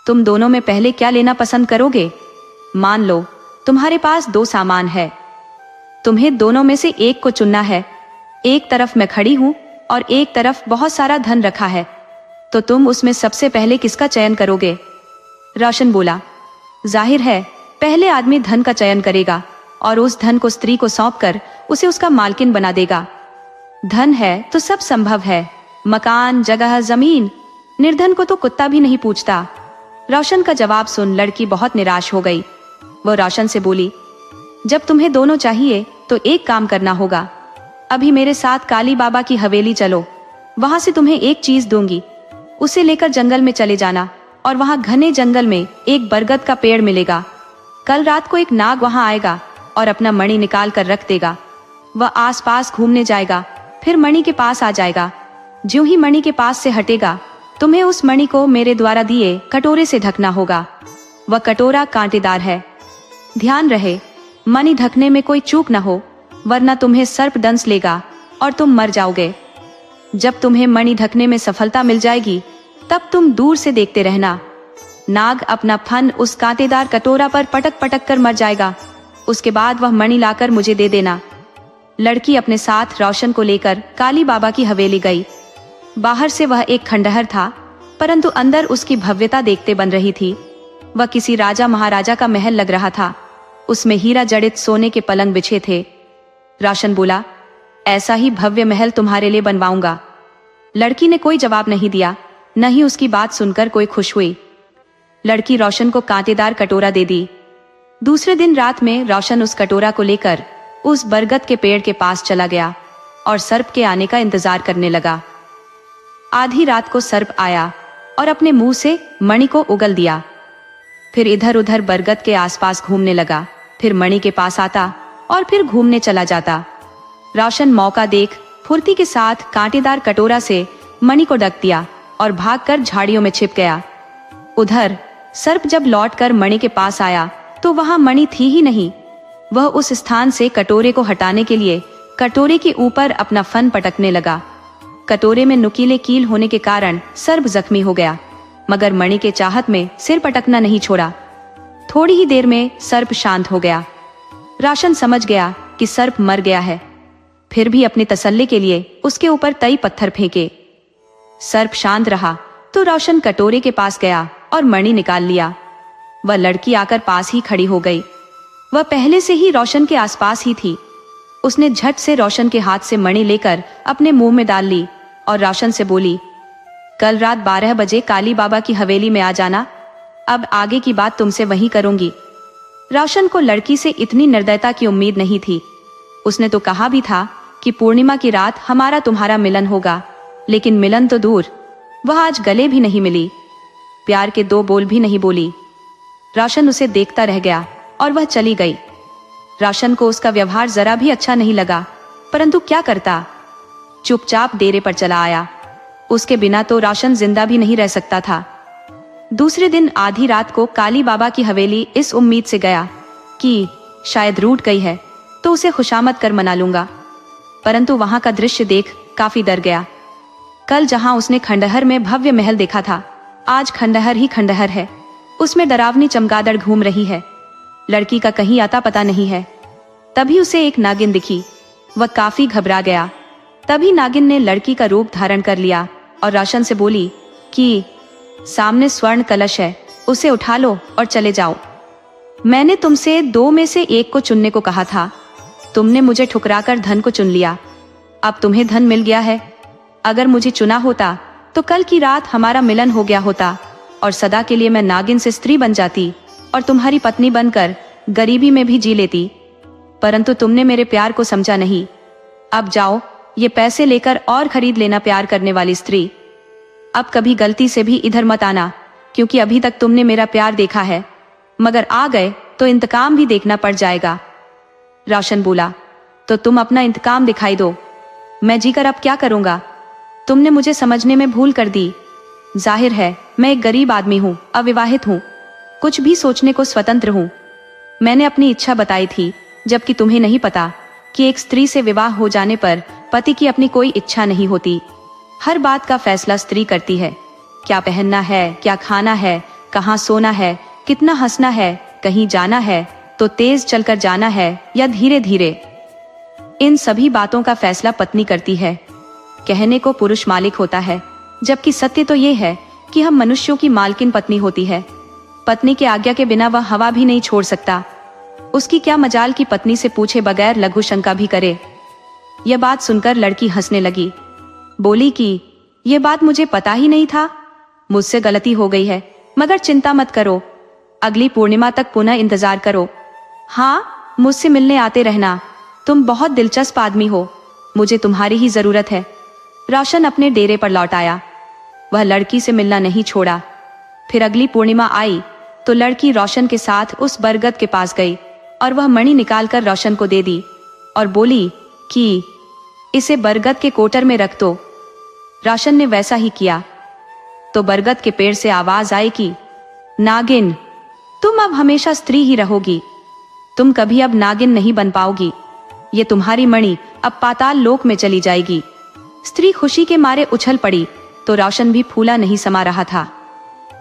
तुम दोनों में पहले क्या लेना पसंद करोगे? मान लो तुम्हारे पास 2 सामान है, तुम्हें दोनों में से एक को चुनना है। एक तरफ मैं खड़ी हूं और एक तरफ बहुत सारा धन रखा है, तो तुम उसमें सबसे पहले किसका चयन करोगे? रोशन बोला, जाहिर है पहले आदमी धन का चयन करेगा और उस धन को स्त्री को सौंपकर उसे उसका मालकिन बना देगा। धन है तो सब संभव है, मकान, जगह, जमीन। निर्धन को तो कुत्ता भी नहीं पूछता। रोशन का जवाब सुन लड़की बहुत निराश हो गई। वो रोशन से बोली, जब तुम्हें दोनों चाहिए तो एक काम करना होगा। अभी मेरे साथ काली बाबा की हवेली चलो, वहां से तुम्हें एक चीज दूंगी, उसे लेकर जंगल में चले जाना और वहां घने जंगल में एक बरगद का पेड़ मिलेगा। कल रात को एक नाग वहां आएगा और अपना मणि निकाल कर रख देगा। वह आसपास घूमने जाएगा, फिर मणि के पास आ जाएगा। ज्यों ही मणि के पास से हटेगा, तुम्हें उस मणि को मेरे द्वारा दिए कटोरे से ढकना होगा। वह कटोरा कांटेदार है, ध्यान रहे मणि ढकने में कोई चूक न हो, वरना तुम्हें सर्प दंश लेगा और तुम मर जाओगे। जब तुम्हें मणि ढकने में सफलता मिल जाएगी, तब तुम दूर से देखते रहना। नाग अपना फन उस कांटेदार कटोरा पर पटक पटक कर मर जाएगा। उसके बाद वह मणि लाकर मुझे दे देना। लड़की अपने साथ रोशन को लेकर काली बाबा की हवेली गई। बाहर से वह एक खंडहर था, परंतु अंदर उसकी भव्यता देखते बन रही थी। वह किसी राजा महाराजा का महल लग रहा था। उसमें हीरा जड़ित सोने के पलंग बिछे थे। रोशन बोला, ऐसा ही भव्य महल तुम्हारे लिए बनवाऊंगा। लड़की ने कोई जवाब नहीं दिया, न ही उसकी बात सुनकर कोई खुश हुई। लड़की रोशन को कांटेदार कटोरा दे दी। दूसरे दिन रात में रोशन उस कटोरा को लेकर उस बरगद के पेड़ के पास चला गया और सर्प के आने का इंतजार करने लगा। आधी रात को सर्प आया और अपने मुंह से मणि को उगल दिया। फिर इधर उधर बरगद के आसपास घूमने लगा, फिर मणि के पास आता और फिर घूमने चला जाता। रोशन मौका देख फुर्ती के साथ कांटेदार कटोरा से मणि को ढक दिया और भागकर झाड़ियों में छिप गया। उधर सर्प जब लौटकर मणि के पास आया तो वहां मणि थी ही नहीं। वह उस स्थान से कटोरे को हटाने के लिए कटोरे के ऊपर अपना फन पटकने लगा। कटोरे में नुकीले कील होने के कारण सर्प जख्मी हो गया, मगर मणि के चाहत में सिर पटकना नहीं छोड़ा। थोड़ी ही देर में सर्प शांत हो गया। रोशन समझ गया कि सर्प मर गया है, फिर भी अपनी तसल्ली के लिए उसके ऊपर तई पत्थर फेंके। सर्प शांत रहा तो रोशन कटोरे के पास गया और मणि निकाल लिया। वह लड़की आकर पास ही खड़ी हो गई। वह पहले से ही रोशन के आसपास ही थी। उसने झट से रोशन के हाथ से मणि लेकर अपने मुंह में डाल ली और रोशन से बोली, कल रात 12 बजे काली बाबा की हवेली में आ जाना। अब आगे की बात तुमसे वहीं करूंगी। रोशन को लड़की से इतनी निर्दयता की उम्मीद नहीं थी। उसने तो कहा भी था कि पूर्णिमा की रात हमारा तुम्हारा मिलन होगा, लेकिन मिलन तो दूर, वह आज गले भी नहीं मिली, प्यार के 2 बोल भी नहीं बोली। रोशन उसे देखता रह गया और वह चली गई। रोशन को उसका व्यवहार जरा भी अच्छा नहीं लगा, परंतु क्या करता, चुपचाप डेरे पर चला आया। उसके बिना तो रोशन जिंदा भी नहीं रह सकता था। दूसरे दिन आधी रात को काली बाबा की हवेली इस उम्मीद से गया कि शायद रूठ गई है तो उसे खुशामद कर मना लूंगा, परंतु वहां का दृश्य देख काफी डर गया। कल जहां उसने खंडहर में भव्य महल देखा था, आज खंडहर ही खंडहर है। उसमें डरावनी चमगादड़ घूम रही है। लड़की का कहीं आता पता नहीं है। तभी उसे एक नागिन दिखी। वह काफी घबरा गया। तभी नागिन ने लड़की का रूप धारण कर लिया और रोशन से बोली कि सामने स्वर्ण कलश है, उसे उठा लो और चले जाओ। मैंने तुमसे 2 में से एक को चुनने को कहा था। तुमने मुझे ठुकराकर धन को चुन लिया। अब तुम्हें धन मिल गया है। अगर मुझे चुना होता तो कल की रात हमारा मिलन हो गया होता और सदा के लिए मैं नागिन से स्त्री बन जाती और तुम्हारी पत्नी बनकर गरीबी में भी जी लेती। परंतु तुमने मेरे प्यार को समझा नहीं। अब जाओ, ये पैसे लेकर और खरीद लेना प्यार करने वाली स्त्री। अब कभी गलती से भी इधर मत आना, क्योंकि अभी तक तुमने मेरा प्यार देखा है, मगर आ गए तो इंतकाम भी देखना पड़ जाएगा। रोशन बोला, तो तुम अपना इंतकाम दिखाई दो। मैं जीकर अब क्या करूंगा? तुमने मुझे समझने में भूल कर दी। जाहिर है मैं एक गरीब आदमी हूँ, अविवाहित हूँ, कुछ भी सोचने को स्वतंत्र हूँ। मैंने अपनी इच्छा बताई थी, जबकि तुम्हें नहीं पता कि एक स्त्री से विवाह हो जाने पर पति की अपनी कोई इच्छा नहीं होती। हर बात का फैसला स्त्री करती है। क्या पहनना है, क्या खाना है, कहाँ सोना है, कितना हंसना है, कहीं जाना है तो तेज चलकर जाना है या धीरे धीरे, इन सभी बातों का फैसला पत्नी करती है। कहने को पुरुष मालिक होता है, जबकि सत्य तो ये है कि हम मनुष्यों की मालकिन पत्नी होती है। पत्नी के आज्ञा के बिना वह हवा भी नहीं छोड़ सकता। उसकी क्या मजाल की पत्नी से पूछे बगैर लघु शंका भी करे। यह बात सुनकर लड़की हंसने लगी। बोली कि यह बात मुझे पता ही नहीं था, मुझसे गलती हो गई है, मगर चिंता मत करो, अगली पूर्णिमा तक पुनः इंतजार करो। हाँ, मुझसे मिलने आते रहना, तुम बहुत दिलचस्प आदमी हो, मुझे तुम्हारी ही जरूरत है। रोशन अपने डेरे पर लौट आया। वह लड़की से मिलना नहीं छोड़ा। फिर अगली पूर्णिमा आई तो लड़की रोशन के साथ उस बरगद के पास गई और वह मणि निकालकर रोशन को दे दी और बोली कि इसे बरगद के कोटर में रख दो। रोशन ने वैसा ही किया तो बरगद के पेड़ से आवाज आई कि नागिन, तुम अब हमेशा स्त्री ही रहोगी, तुम कभी अब नागिन नहीं बन पाओगी। ये तुम्हारी मणि अब पाताल लोक में चली जाएगी। स्त्री खुशी के मारे उछल पड़ी तो रोशन भी फूला नहीं समा रहा था।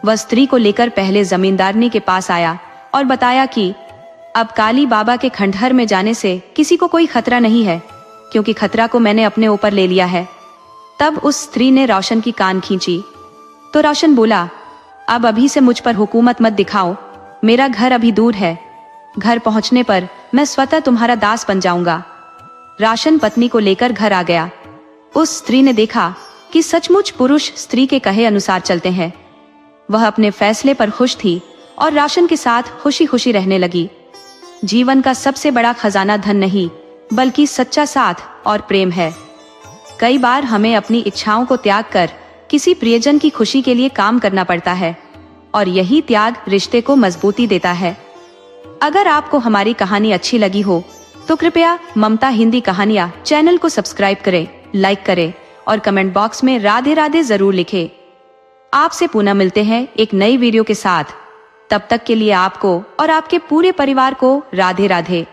वह स्त्री को लेकर पहले जमींदारनी के पास आया और बताया कि अब काली बाबा के खंडहर में जाने से किसी को कोई खतरा नहीं है, क्योंकि खतरा को मैंने अपने ऊपर ले लिया है। तब उस स्त्री ने रोशन की कान खींची तो रोशन बोला, अब अभी से मुझ पर हुकूमत मत दिखाओ, मेरा घर अभी दूर है, घर पहुंचने पर मैं स्वतः तुम्हारा दास बन जाऊंगा। रोशन पत्नी को लेकर घर आ गया। उस स्त्री ने देखा कि सचमुच पुरुष स्त्री के कहे अनुसार चलते हैं। वह अपने फैसले पर खुश थी और रोशन के साथ खुशी खुशी रहने लगी। जीवन का सबसे बड़ा खजाना धन नहीं, बल्कि सच्चा साथ और प्रेम है। कई बार हमें अपनी इच्छाओं को त्याग कर किसी प्रियजन की खुशी के लिए काम करना पड़ता है, और यही त्याग रिश्ते को मजबूती देता है। अगर आपको हमारी कहानी अच्छी लगी हो तो कृपया ममता हिंदी कहानियाँ चैनल को सब्सक्राइब करें, लाइक करें और कमेंट बॉक्स में राधे राधे जरूर लिखें। आपसे पुनः मिलते हैं एक नई वीडियो के साथ। तब तक के लिए आपको और आपके पूरे परिवार को राधे राधे।